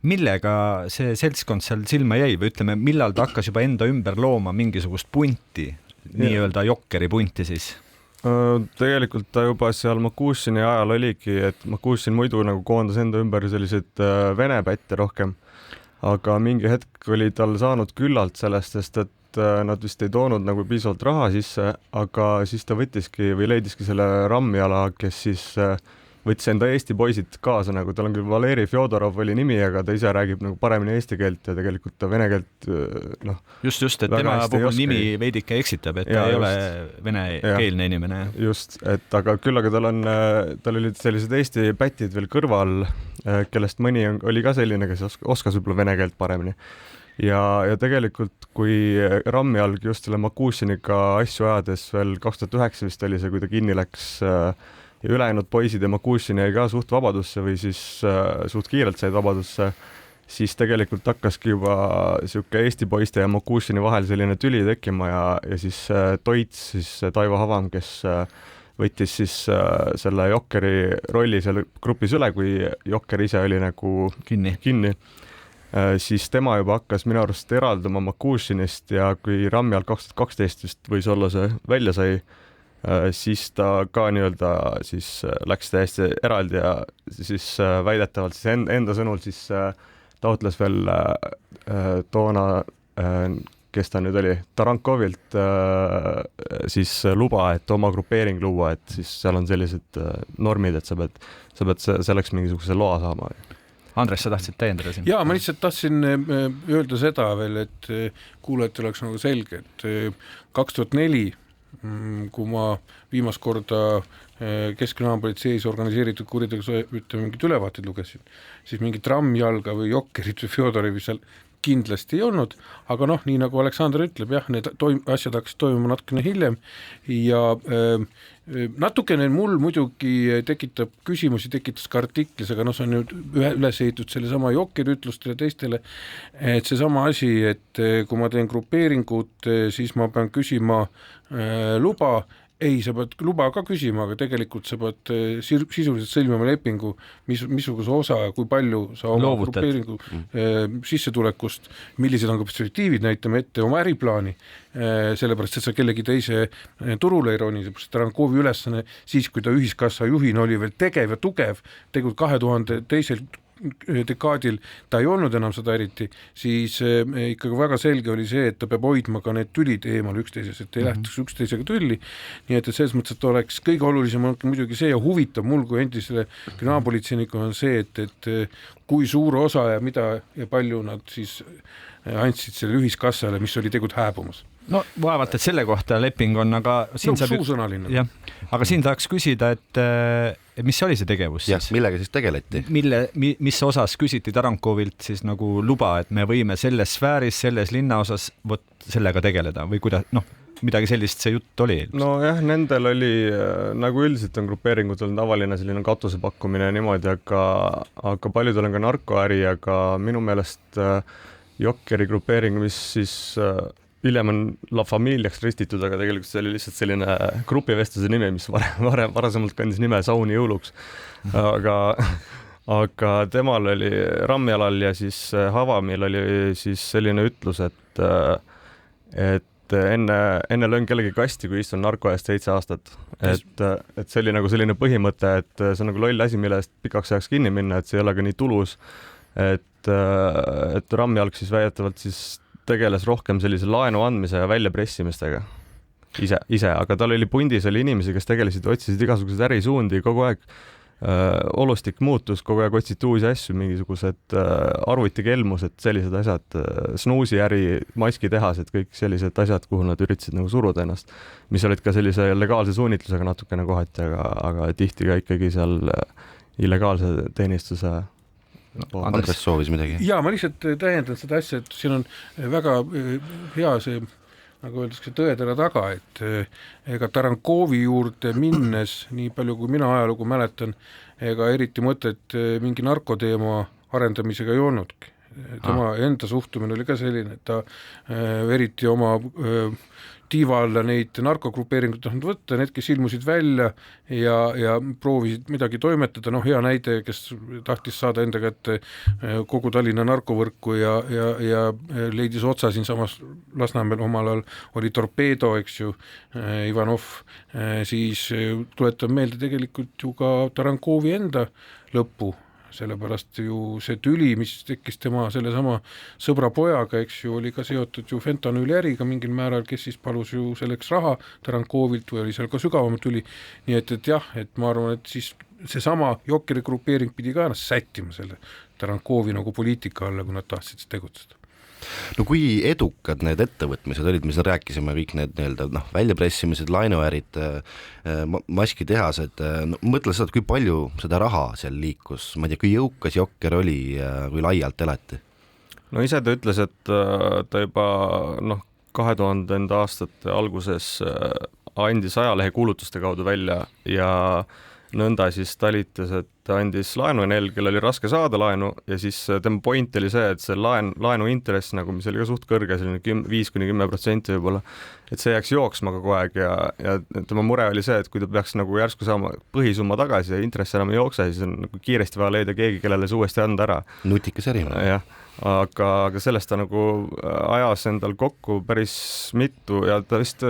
millega see seltskond seal silma jäi või ütleme, millal ta hakkas juba enda ümber looma mingisugust punti, nii-öelda Jokkeri punti siis? Tegelikult ta juba seal Makušini ajal oligi, et Makušin muidu nagu koondas enda ümber selliseid vene pätte rohkem, aga mingi hetk oli tal saanud küllalt sellest, sest et nad vist ei toonud nagu piisavalt raha sisse, aga siis ta võttiski või leidiski selle Ramjala, kes siis võttis enda Eesti poisid kaasa, nagu tal on küll Valeri Fjodorov oli nimi, aga ta ise räägib nagu paremini eesti keelt ja tegelikult ta vene keelt Just, et tema puhul nimi veidike eksitab, et ta ei ole venekeelne inimene. Just, et aga küll, aga tal olid sellised Eesti pätid veel kõrval, kellest mõni oli ka selline, kes oskas võib-olla vene keelt paremini. Ja tegelikult, kui Ramjalg just selle Makušiniga asju ajades veel 2009 vist oli see, kui ta kinni läks ja ülejäänud poisid ja Makušin jäi ka suht vabadusse või siis suht kiirelt said vabadusse, siis tegelikult hakkaski juba siuke Eesti poiste ja Makušini vahel selline tüli tekkima ja siis Toits, siis Taivo Havam, kes võttis siis selle Jokkeri rolli seal grupis üle, kui Jokker ise oli nagu kinni. Siis tema juba hakkas minu arust eralduma Makušinist ja kui Ramjal 2012 vist võis olla see välja sai, siis ta ka nii-öelda siis läks täiesti eraldi ja siis väidetavalt siis enda sõnul siis taotles veel toona, kes ta nüüd oli, Tarankovilt siis luba, et oma grupeering luua, et siis seal on sellised normid, et sa pead selleks mingisuguse loa saama. Andres, sa tahtsid täiendada siin? Jaa, ma lihtsalt tahtsin öelda seda veel, et kuulajatele oleks nagu selge, et 2004 kui ma viimast korda Keskkriminaalpolitseis organiseeritud kuritegevuse mingid ülevaated lugesin, siis mingit Ramjalga või Jokkerit või Fjodorovi seal kindlasti ei olnud, aga nii nagu Aleksandr ütleb, jah, need asjad hakkasid toimuma natukene hiljem ja natukene mul muidugi tekitas ka artiklis, aga see on nüüd üles ehitatud selle sama Jokkeri ütlustele teistele, et see sama asi, et kui ma teen grupeeringut, siis ma pean küsima luba, ei, sa pead luba ka küsima, aga tegelikult sa pead sisuliselt sõlmima lepingu, missuguse osa ja kui palju sa oma grupeeringu sissetulekust, millised on ka perspektiivid, näitame ette oma äriplaani, sellepärast, et sa kellegi teise turule ei roni, sellepärast Tarankovi ülesanne siis, kui ta ühiskassa juhina oli veel tegev ja tugev, tegelikult 2002 dekaadil ta ei olnud enam seda eriti, siis ikkagi väga selge oli see, et ta peab hoidma ka need tülid eemal üksteises, et ei lähtuks üksteisega tülli, nii et selles mõttes, et oleks kõige olulisem on muidugi see ja huvitav mul kui endisele kriminaalpolitseinikule on see, et kui suur osa ja mida ja palju nad siis andsid selle ühiskassale, mis oli tegelikult hääbumas. No vaevalt, et selle kohta leping on, aga siin suusõnaline. Jah, aga siin tahaks küsida, et mis oli see tegevus siis? Millega siis tegeleti? Mis osas küsiti Tarankovilt siis nagu luba, et me võime selles sfääris, selles linna osas sellega tegeleda või kuidas, midagi sellist see jutt oli? No jah, nendel oli, nagu üldiselt on grupeeringutel tavaline selline katusepakkumine niimoodi, aga paljudel on ka narkoäri, aga minu meelest Jokkeri grupeering, mis siis hiljem on La Familiaks ristitud, aga tegelikult see oli lihtsalt selline grupivestluse nimi, mis varasemalt kandis nime Sauni jõuluks. Aga temal oli Ramjalal ja siis Havamil oli siis selline ütlus, et enne löön kellegi kasti, kui istun narko eest 7 aastat. Et see oli nagu selline põhimõte, et see on nagu loll asi, mille eest pikaks ajaks kinni minna, et see ei ole ka nii tulus. Et Ramjalg siis väidetavalt siis tegeles rohkem sellise laenu andmise ja väljapressimistega ise, aga tal oli pundis oli inimesi, kes tegelesid, otsisid igasuguseid ärisuundi kogu aeg, olustik muutus, kogu aeg otsiti uusi asju, mingisugused arvutikelmused, sellised asjad, snuusi äri, maskitehased, kõik sellised asjad, kuhu nad üritasid nagu suruda ennast, mis olid ka sellise legaalse suunitlusega natukene kohati, aga tihti ka ikkagi seal illegaalse teenistuse. Andres soovis midagi. Jaa, ma lihtsalt täiendan seda asja, et siin on väga hea see, nagu öeldakse, tõetera taga, et ega Tarankovi juurde minnes, nii palju kui mina ajalugu mäletan, ega eriti mõtet mingi narkoteema arendamisega ei olnudki. tema enda suhtumine oli ka selline, et ta eriti oma tiiva alla neid narkogrupeeringut tahtnud võtta, need, kes ilmusid välja ja proovisid midagi toimetada, noh hea näide, kes tahtis saada enda kätte kogu Tallinna narkovõrku ja leidis otsa siinsamas Lasnamäel omal ajal oli Torpeedo, eks ju, Ivanov, siis tuletan meelde tegelikult ju ka Tarankovi enda lõppu, sellepärast ju see tüli, mis tekkis tema sellesama sõbra pojaga, eks ju, oli ka seotud ju fentanüüliäriga mingil määral, kes siis palus ju selleks raha Tarankovilt või oli seal ka sügavam tüli, nii et jah, et ma arvan, et siis seesama Jokkeri grupeering pidi ka ennast sättima selle Tarankovi nagu poliitika alla, kui nad tahtsid tegutseda. No kui edukad need ettevõtmised olid, mis rääkisime, kõik need väljapressimised, laenuärid, maskitehased, mõtle seda, kui palju seda raha seal liikus, ma ei tea, kui jõukas Jokker oli, kui laialt elati? No ise ta ütles, et ta juba 2000. aastate alguses andis ajalehe kuulutuste kaudu välja ja nõnda siis talitas, et ta andis laenu neil, kellel oli raske saada laenu ja siis tema point oli see, et see laenu intress, nagu mis oli ka suht kõrge, selline 5-10% võib-olla, et see jääks jooksma kogu aeg ja tema mure oli see, et kui ta peaks nagu järsku saama põhisumma tagasi ja intress enam ei jookse, siis on nagu kiiresti vaja leida keegi, kellele see uuesti anda ära. Nutikas ärimees. Jah. Aga sellest ta nagu ajas endal kokku päris mitu ja ta vist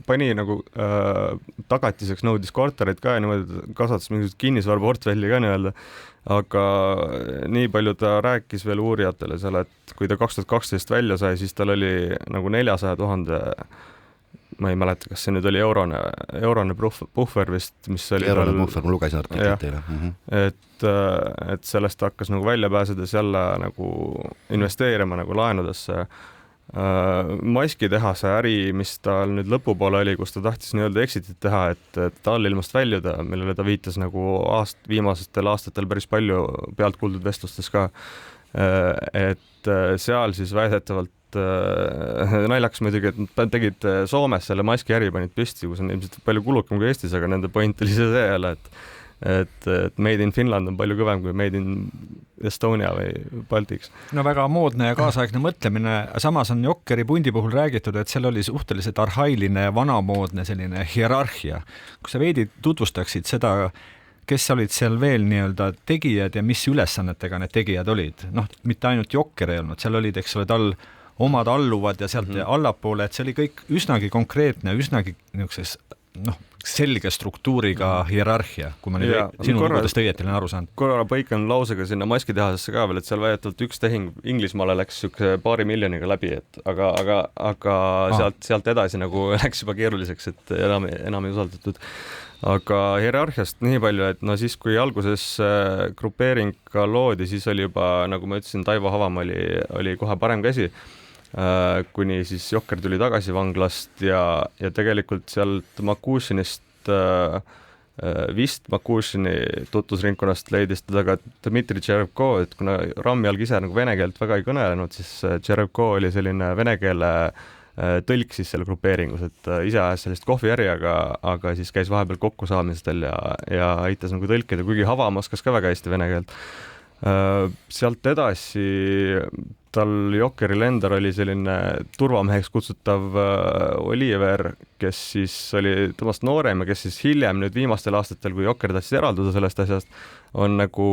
pani nagu tagatiseks nõudis korterit ka ja niimoodi kasvatas mingisugust kinnisvaraportfelli ka nii-öelda, aga nii palju ta rääkis veel uurijatele seal, et kui ta 2012 välja sai, siis tal oli nagu 400 000, ma ei mäleta, kas see nüüd oli eurone puhver vist, mis oli eurone puhver, ma lugesin artiklit teile. Et sellest hakkas nagu välja pääsedes jälle nagu investeerima nagu laenudesse. Maskitehase äri, mis tal nüüd lõpupoole oli, kus ta tahtis nii-öelda exitit teha, et allilmast väljuda, millele ta viitas nagu viimastel aastatel päris palju pealt kuuldud vestlustes ka, et seal siis väidetavalt naljakas muidugi, et nad tegid Soomes selle maskiäri, panid püsti, kus on ilmselt palju kulukam kui Eestis, aga nende point oli see jälle, et Made in Finland on palju kõvem kui Made in Estonia või Baltics. No väga moodne ja kaasaegne mõtlemine, samas on Jokkeri pundi puhul räägitud, et seal oli suhteliselt arhailine ja vanamoodne selline hierarhia. Kui sa veidi tutvustaksid seda, kes olid seal veel nii-öelda tegijad ja mis ülesannetega need tegijad olid? Mitte ainult Jokker ei olnud, seal olid, eks ole, tal omad alluvad ja sealt allapoole, et see oli kõik üsnagi konkreetne, üsnagi niisuguses selge struktuuriga hierarhia, kui ma nüüd sinu lugudest õieti olen aru saanud. Korra põikan lausega sinna maskitehasesse ka veel, et seal väidetavalt üks tehing Inglismaale läks paari miljoniga läbi, aga sealt edasi nagu läks juba keeruliseks, et enam ei usaldatud. Aga hierarhiast nii palju, et siis kui alguses grupeering ka loodi, siis oli juba, nagu ma ütlesin, Taivo Havam oli kohe parem käsi, kuni siis Jokker tuli tagasi vanglast ja tegelikult sealt Makušinist, vist Makušini tutvusringkonnast leidis teda ka Dmitri Tšerevko, et kuna Ramjalg ise nagu vene keelt väga ei kõnelenud, siis Tšerevko oli selline vene keele tõlk siis selle grupeeringus, et ise ajas sellist kohviäri, aga siis käis vahepeal kokkusaamistel ja aitas nagu tõlkida, kuigi Havam oskas ka väga hästi vene keelt. Sealt edasi tal Jokkeril endal oli selline turvameheks kutsutav Oliver, kes siis oli temast noorem ja kes siis hiljem nüüd viimastel aastatel, kui Jokker tahtis eralduda sellest asjast, on nagu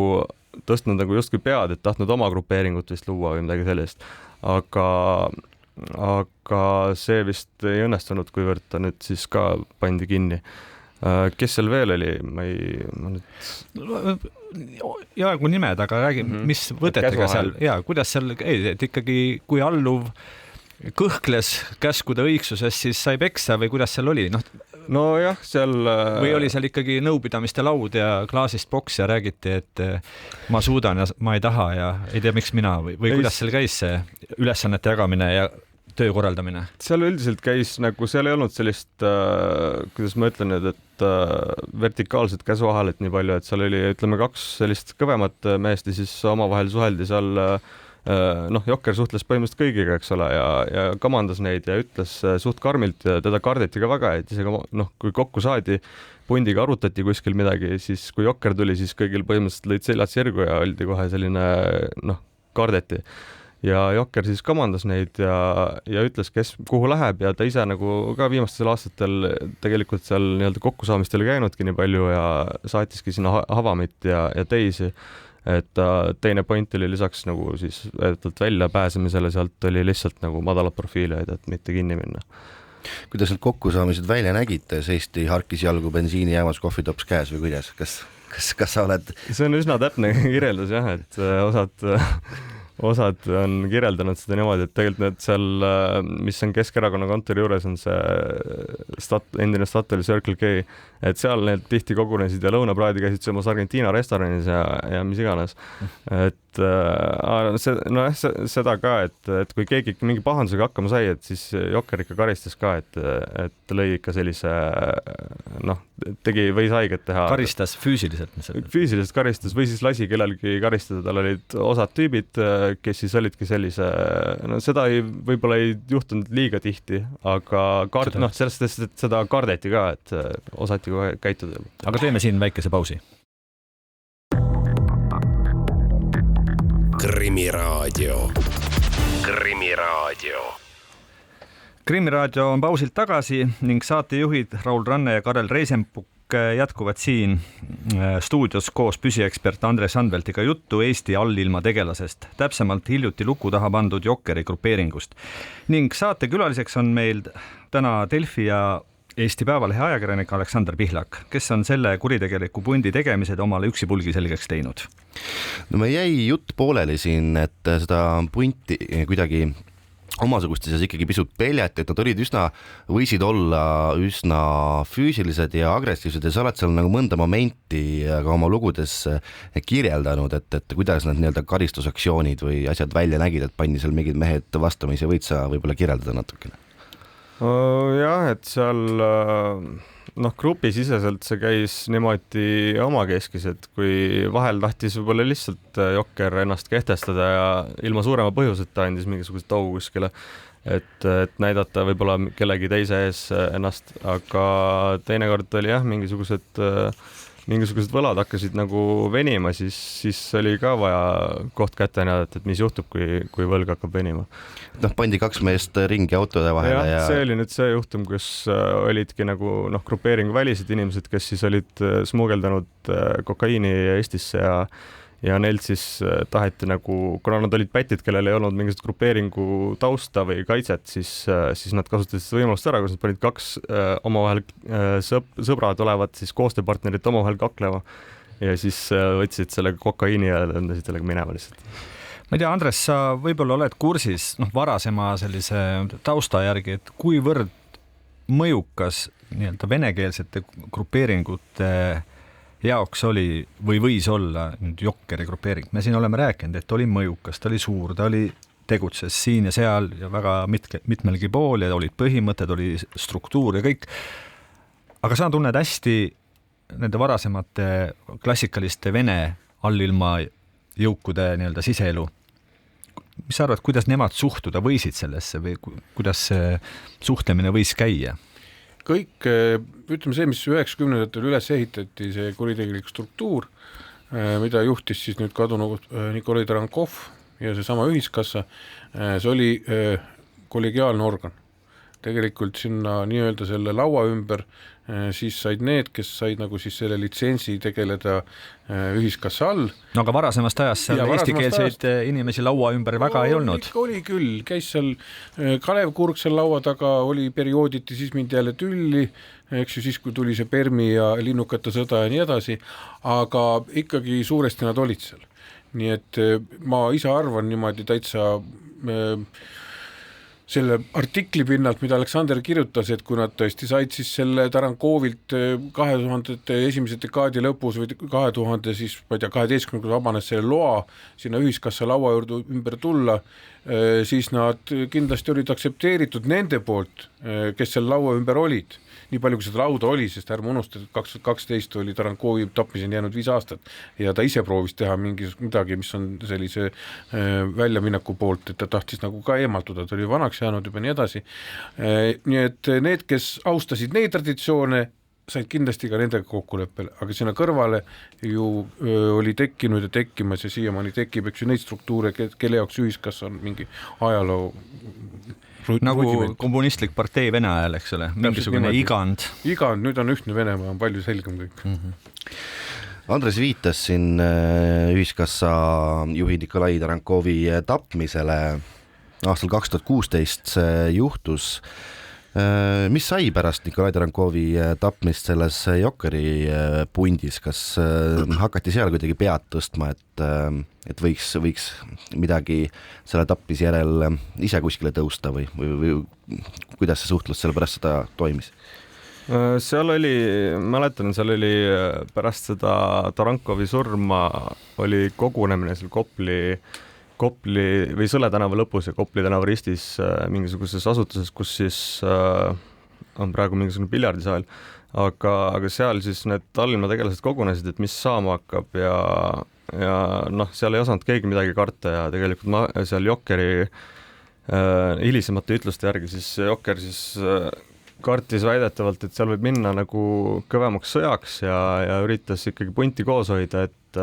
tõstnud nagu justkui pead, et tahtnud oma grupeeringut vist luua või midagi sellist. Aga see vist ei õnnestunud, kuivõrd ta nüüd siis ka pandi kinni. Kes seal veel oli? Jaegu nimed, aga räägi, mis võtetega seal, kuidas seal, et ikkagi kui alluv kõhkles käskude õigsuses, siis sai peksa või kuidas seal oli? No jah, seal... Või oli seal ikkagi nõupidamiste laud ja klaasist boks ja räägiti, et ma suudan ja ma ei taha ja ei tea, miks mina või kuidas seal käis see ülesannete jagamine ja töö korraldamine? Seal üldiselt käis nagu, seal ei olnud sellist, kuidas ma ütlen nüüd, et vertikaalset käsuahelet nii palju, et seal oli, ütleme, kaks sellist kõvemat meest ja siis omavahel suheldi seal, Jokker suhtles põhimõtteliselt kõigiga, eks ole, ja kamandas neid ja ütles suht karmilt ja teda kardeti ka väga, et isegi kui kokku saadi, pundiga arutati kuskil midagi, siis kui Jokker tuli, siis kõigil põhimõtteliselt lõid seljad sirgu ja oldi kohe selline, kardeti. Ja Jokker siis kamandas neid ja ütles, kes kuhu läheb ja ta ise nagu ka viimastel aastatel tegelikult seal nii-öelda kokkusaamistel käinudki nii palju ja saatiski sinna Havamit ja teisi. Et teine point oli lisaks nagu siis välja pääsemisele sealt oli lihtsalt nagu madalat profiili, et mitte kinni minna. Kuidas need kokkusaamised välja nägite? Seisti harkis jalgu bensiinijaamas kohvitops käes või kuidas? Kas sa oled... See on üsna täpne kirjeldus jah, et osad on kirjeldanud seda niimoodi, et tegelikult need seal, mis on Keskerakonna kontori juures, on see endine Statoili Circle K, et seal need tihti kogunesid ja lõunapraadi käisid söömas Argentiina restoranis ja mis iganes. Et seda ka, et kui keegi mingi pahandusega hakkama sai, et siis Jokker ikka karistas ka, et lõi ikka sellise, tegi, võis haiget teha. Karistas füüsiliselt? Füüsiliselt karistas või siis lasi kellelgi karistada, tal olid osad tüübid, kes siis olidki sellise, seda võib-olla ei juhtunud liiga tihti, aga sellest, et seda kardeti ka, et osati kohe käituda. Aga teeme siin väikese pausi. Krimiraadio. Krimiraadio on pausilt tagasi ning saatejuhid Raul Ranne ja Karel Reisenbuk jätkuvad siin stuudios koos püsiekspert Andres Anveltiga juttu Eesti allilma tegelasest, täpsemalt hiljuti luku taha pandud Jokkeri grupeeringust. Ning saatekülaliseks on meil täna Delfi ja Eesti Päevalehe ajakirjanik Aleksander Pihlak, kes on selle kuritegeliku pundi tegemised omale üksipulgi selgeks teinud. No me jäi jutt pooleli siin, et seda punti kuidagi omasugustes ikkagi pisut peljati, et nad võisid olla üsna füüsilised ja agressiivsed ja sa oled seal nagu mõnda momenti ka oma lugudes kirjeldanud, et kuidas need nii-öelda karistusaktsioonid või asjad välja nägid, et pandi seal mingid mehed vastamisi, võid sa võib-olla kirjeldada natukene? Jah, et seal grupisiseselt see käis niimoodi omakeskis, et kui vahel tahtis võib-olla lihtsalt Jokker ennast kehtestada ja ilma suurema põhjuseta andis mingisugust taugu kuskile, et näidata võib-olla kellegi teise ees ennast, aga teinekord oli jah, mingisugused võlad hakkasid nagu venima, siis oli ka vaja koht kätte näidata, et mis juhtub, kui võlg hakkab venima. Pandi kaks meest ringi autode vahele ja... See oli nüüd see juhtum, kus olidki nagu grupeeringu välised inimesed, kes siis olid smugeldanud kokaiini Eestisse ja neilt siis taheti nagu, kuna nad olid pätid, kellel ei olnud mingisugust grupeeringu tausta või kaitset, siis nad kasutasid seda võimalust ära, kus nad panid kaks omavahel sõbrad olevat siis koostööpartnerit omavahel kaklema ja siis võtsid selle kokaiini ja lendasid sellega minema lihtsalt. Ma ei tea, Andres, sa võib-olla oled kursis varasema sellise tausta järgi, et kuivõrd mõjukas nii-öelda venekeelsete grupeeringute jaoks oli või võis olla nüüd Jokkeri grupeering. Me siin oleme rääkinud, et oli mõjukas, ta oli suur, ta oli tegutses siin ja seal ja väga mitmelgi pool ja olid põhimõtted, oli struktuur ja kõik. Aga sa tunned hästi nende varasemate klassikaliste Vene allilma jõukude nii-öelda siseelu. Mis sa arvad, kuidas nemad suhtuda võisid sellesse või kuidas see suhtlemine võis käia? Kõik, ütleme see, mis 90-ndatel üles ehitati, see kuritegelik struktuur, mida juhtis siis nüüd kadunud Nikolai Tarankov ja seesama ühiskassa, see oli kollegiaalne organ. Tegelikult sinna nii-öelda selle laua ümber siis said need, kes said nagu siis selle litsentsi tegeleda ühiskassa all. No aga varasemast ajast seal eestikeelseid inimesi laua ümber väga ei olnud. Oli küll, käis seal Kalev Kurg seal laua taga, oli periooditi, siis mind jälle tülli, eks ju, siis kui tuli see Permi ja linnukate sõda ja nii edasi, aga ikkagi suuresti nad olid seal. Nii et ma ise arvan niimoodi täitsa selle artikli pinnalt, mida Aleksander kirjutas, et kui nad tõesti said siis selle Tarankovilt 2000 esimese dekaadi lõpus või 2000 siis, ma ei tea, 12 vabanes selle loa sinna ühiskassa laua juurde ümber tulla, siis nad kindlasti olid aktsepteeritud nende poolt, kes seal laua ümber olid. Nii palju, kui seda lauda oli, sest ärme unustada, et 2012 oli Tarankovi tapmiseni jäänud 5 aastat ja ta ise proovis teha midagi, mis on sellise väljamineku poolt, et ta tahtis nagu ka eemaltuda, ta oli vanaks jäänud juba nii edasi. Nii et need, kes austasid neid traditsioone, said kindlasti ka nendega kokkuleppele, aga sinna kõrvale ju oli tekkinud ja tekkimas ja siiamaani tekib, eks ju, neid struktuure, kelle jaoks ühiskassa on mingi ajaloo nagu rudiment. kommunistlik partei Vene ajal, eks ole, mingisugune igand. Igand, nüüd on ühtne Venemaa, on palju selgem kõik. Andres viitas siin ühiskassa juhi Nikolai Tarankovi tapmisele aastal 2016 see juhtus. Mis sai pärast Nikolai Tarankovi tapmist selles Jokkeri pundis, kas hakati seal kuidagi pead tõstma, et võiks midagi selle tapmise järel ise kuskile tõusta või kuidas see suhtlus selle pärast seda toimis? Seal oli, mäletan, seal oli pärast seda Tarankovi surma oli kogunemine seal Kopli või Sõle tänava lõpus ja Kopli tänava ristis mingisuguses asutuses, kus siis on praegu mingisugune piljardisaal, aga seal siis need Tallinna tegelased kogunesid, et mis saama hakkab ja noh, seal ei osanud keegi midagi karta ja tegelikult seal Jokkeri hilisemate ütluste järgi siis Jokker siis kartis väidetavalt, et seal võib minna nagu kõvemaks sõjaks ja üritas ikkagi punti koos hoida, et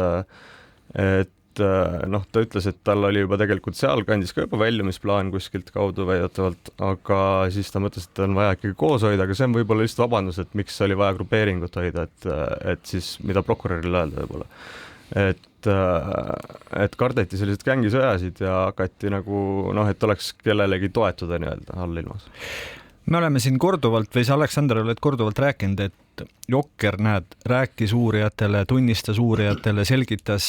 noh, ta ütles, et tal oli juba tegelikult seal kandis ka juba väljumisplaan kuskilt kaudu väidetavalt, aga siis ta mõtles, et on vaja ikkagi koos hoida, aga see on võib-olla lihtsalt vabandus, et miks oli vaja grupeeringut hoida, et siis mida prokurörile öelda võib-olla. Et kardeti sellised gängisõjasid ja hakati nagu noh, et oleks kellelegi toetuda nii-öelda allilmas. Me oleme siin korduvalt või sa Aleksander oled korduvalt rääkinud, et Jokker, rääkis uurijatele, tunnistas uurijatele, selgitas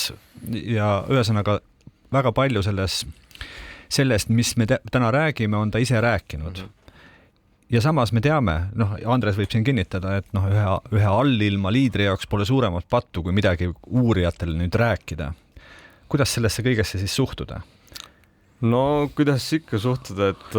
ja ühesõnaga väga palju sellest, mis me täna räägime, on ta ise rääkinud. Ja samas me teame, noh, Andres võib siin kinnitada, et noh, ühe allilma liidri jaoks pole suuremat pattu, kui midagi uurijatele nüüd rääkida. Kuidas sellesse kõigesse siis suhtuda? No kuidas ikka suhtuda, et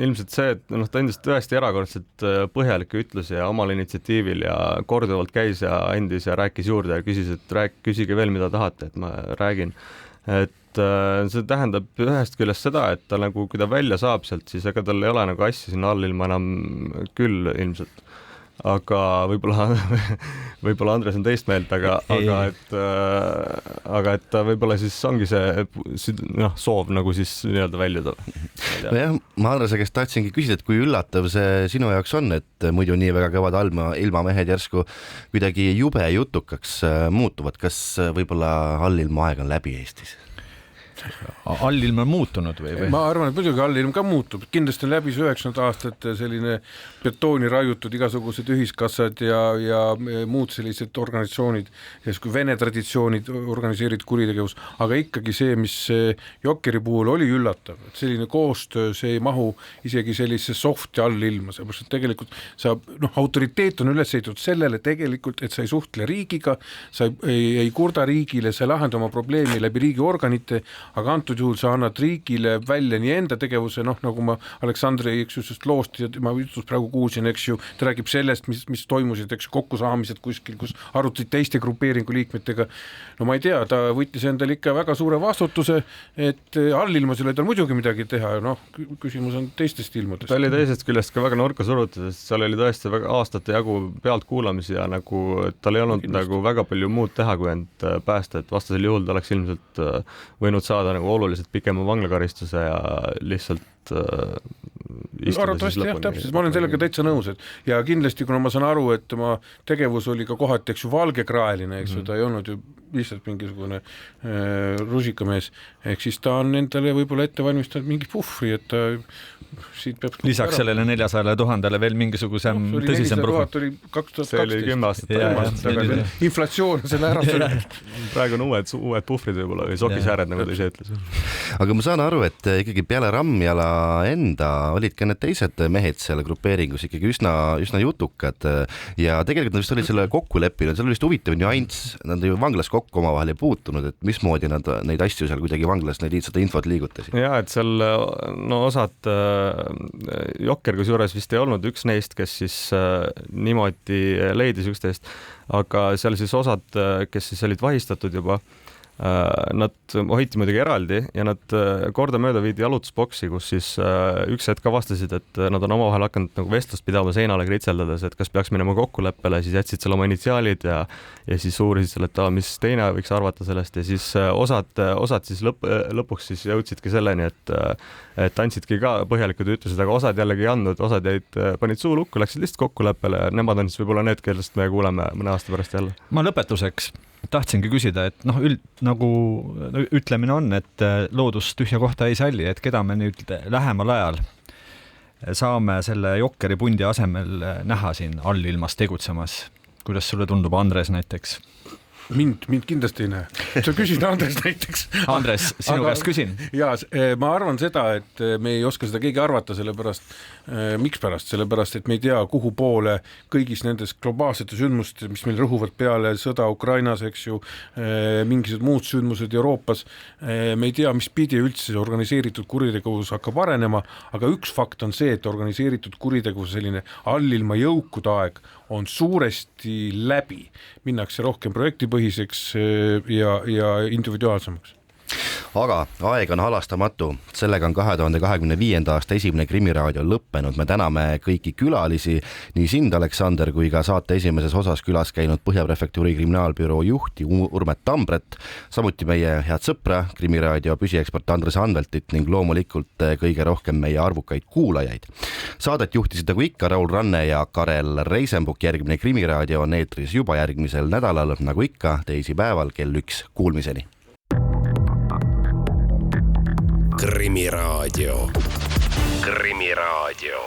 ilmselt see, et noh, ta andis tõesti erakordselt põhjalikke ütlusi ja omal initsiatiivil ja korduvalt käis ja andis ja rääkis juurde ja küsis, et küsige veel, mida tahate, et ma räägin. Et see tähendab ühest küljest seda, et ta nagu, kui ta välja saab sealt, siis ega tal ei ole nagu asja sinna allilma enam küll ilmselt. Aga võib-olla Andres on teist meelt, aga et ta võib-olla siis ongi see soov nagu siis nii-öelda väljuda. Jah, ma Andrese käest tahtsingi küsida, et kui üllatav see sinu jaoks on, et muidu nii väga kõvad ilmamehed järsku kuidagi jube jutukaks muutuvad. Kas võib-olla allilma aeg on läbi Eestis? Allilm on muutunud või? Ma arvan, et muidugi allilm ka muutub. Kindlasti on läbi 90 aastat selline betooni raiutud igasugused ühiskassad ja muud sellised organisatsioonid, kui Vene traditsioonid organiseeritud kuritegevus, aga ikkagi see, mis Jokkeri puhul oli üllatav, et selline koostöö, see ei mahu isegi sellise soft allilma, sellepärast et tegelikult sa, autoriteet on üles ehitatud sellele tegelikult, et sa ei suhtle riigiga, sa ei kurda riigile, sa ei lahenda oma probleemi läbi riigiorganite, aga antud juhul sa annad riigile välja nii enda tegevuse, nagu ma Aleksandri loost ja ma jutus praegu kuulsin, eks ju, ta räägib sellest, mis toimusid, eks kokkusaamised kuskil, kus arutasid teiste grupeeringu liikmetega. No ma ei tea, ta võttis endale ikka väga suure vastutuse, et allilmas ei ole tal muidugi midagi teha, küsimus on teistest ilmudest. Ta oli teisest küljest ka väga nurka surutud, sest seal oli tõesti väga aastate jagu pealt kuulamisi ja nagu tal ei olnud nagu väga palju muud teha, kui end päästa, et vastasel juhul ta oleks ilmselt võinud saada nagu oluliselt pikema vanglakaristuse ja lihtsalt arvatavasti jah, täpselt, ma olen sellega täitsa nõus, ja kindlasti, kuna ma saan aru, et tema tegevus oli ka kohati, eks ju, valgekraeline, eks ju, ta ei olnud ju lihtsalt mingisugune rusikamees, ehk siis ta on endale võib-olla ette valmistanud mingi puhvri, et ta siit peab lisaks sellele 400 000 veel mingisuguse tõsisem puhvri. 2012. See oli 10 aastat. Inflatsioon selle ära söönud. Praegu on uued puhvrid võib-olla või sokisääred, nagu ta ise ütles. Aga ma saan aru, et ikkagi peale Rammjala enda olid ka need teised mehed seal grupeeringus ikkagi üsna jutukad ja tegelikult nad vist olid selle kokku leppinud, seal oli vist huvitav nüanss, nad ju vanglas kokku omavahel ei puutunud, et mismoodi nad neid asju seal kuidagi vanglas seda infot liigutasid. Ja, et seal osad Jokker kusjuures vist ei olnud üks neist, kes siis niimoodi leidis üksteist, aga seal siis osad, kes siis olid vahistatud juba, Nad hoiti muidugi eraldi ja nad kordamööda viidi jalutusboksi, kus siis üks hetk avastasid, et nad on omavahel hakanud nagu vestlust pidama seinale kritseldades, et kas peaks minema kokkuleppele, siis jätsid selle oma initsiaalid ja siis uurisid selle, et mis teine võiks arvata sellest ja siis osad siis lõpuks siis jõudsidki selleni, et andsidki ka põhjalikud ütlused, aga osad jällegi ei andnud, osad panid suu lukku, läksid lihtsalt kokkuleppele ja nemad on siis võib-olla need, kellest me kuuleme mõne aasta pärast jälle. Ma lõpetuseks tahtsingi küsida, et nagu ütlemine on, et loodus tühja kohta ei salli, et keda me nüüd lähemal ajal saame selle Jokkeri pundi asemel näha siin allilmas tegutsemas. Kuidas sulle tundub, Andres näiteks? Mind kindlasti ei näe. Sa küsid Andres näiteks. Andres, sinu käest küsin. Ja ma arvan seda, et me ei oska seda keegi arvata, mikspärast, sellepärast, et me ei tea, kuhu poole kõigis nendes globaalsete sündmustes, mis meil rõhuvad peale sõda Ukrainas, eks ju, mingisugused muud sündmused Euroopas, me ei tea, mis pidi üldse organiseeritud kuritegevus hakkab arenema, aga üks fakt on see, et organiseeritud kuritegevus selline allilma jõukude aeg on suuresti läbi. Minnakse rohkem projektipõhiseks ja individuaalsemaks. Aga aeg on halastamatu, sellega on 2025. aasta esimene Krimiraadio lõppenud. Me täname kõiki külalisi, nii sind, Aleksander, kui ka saate esimeses osas külas käinud Põhjaprefektuuri kriminaalbüroo juhti Urmet Tambret, samuti meie head sõpra, Krimiraadio püsiekspert Andres Anveltit ning loomulikult kõige rohkem meie arvukaid kuulajaid. Saadet juhtisid nagu ikka Raul Ranne ja Karel Reisenbuk. Järgmine Krimiraadio on eetris juba järgmisel nädalal, nagu ikka teisipäeval kell 1. Kuulmiseni. Krimiraadio. Krimiraadio.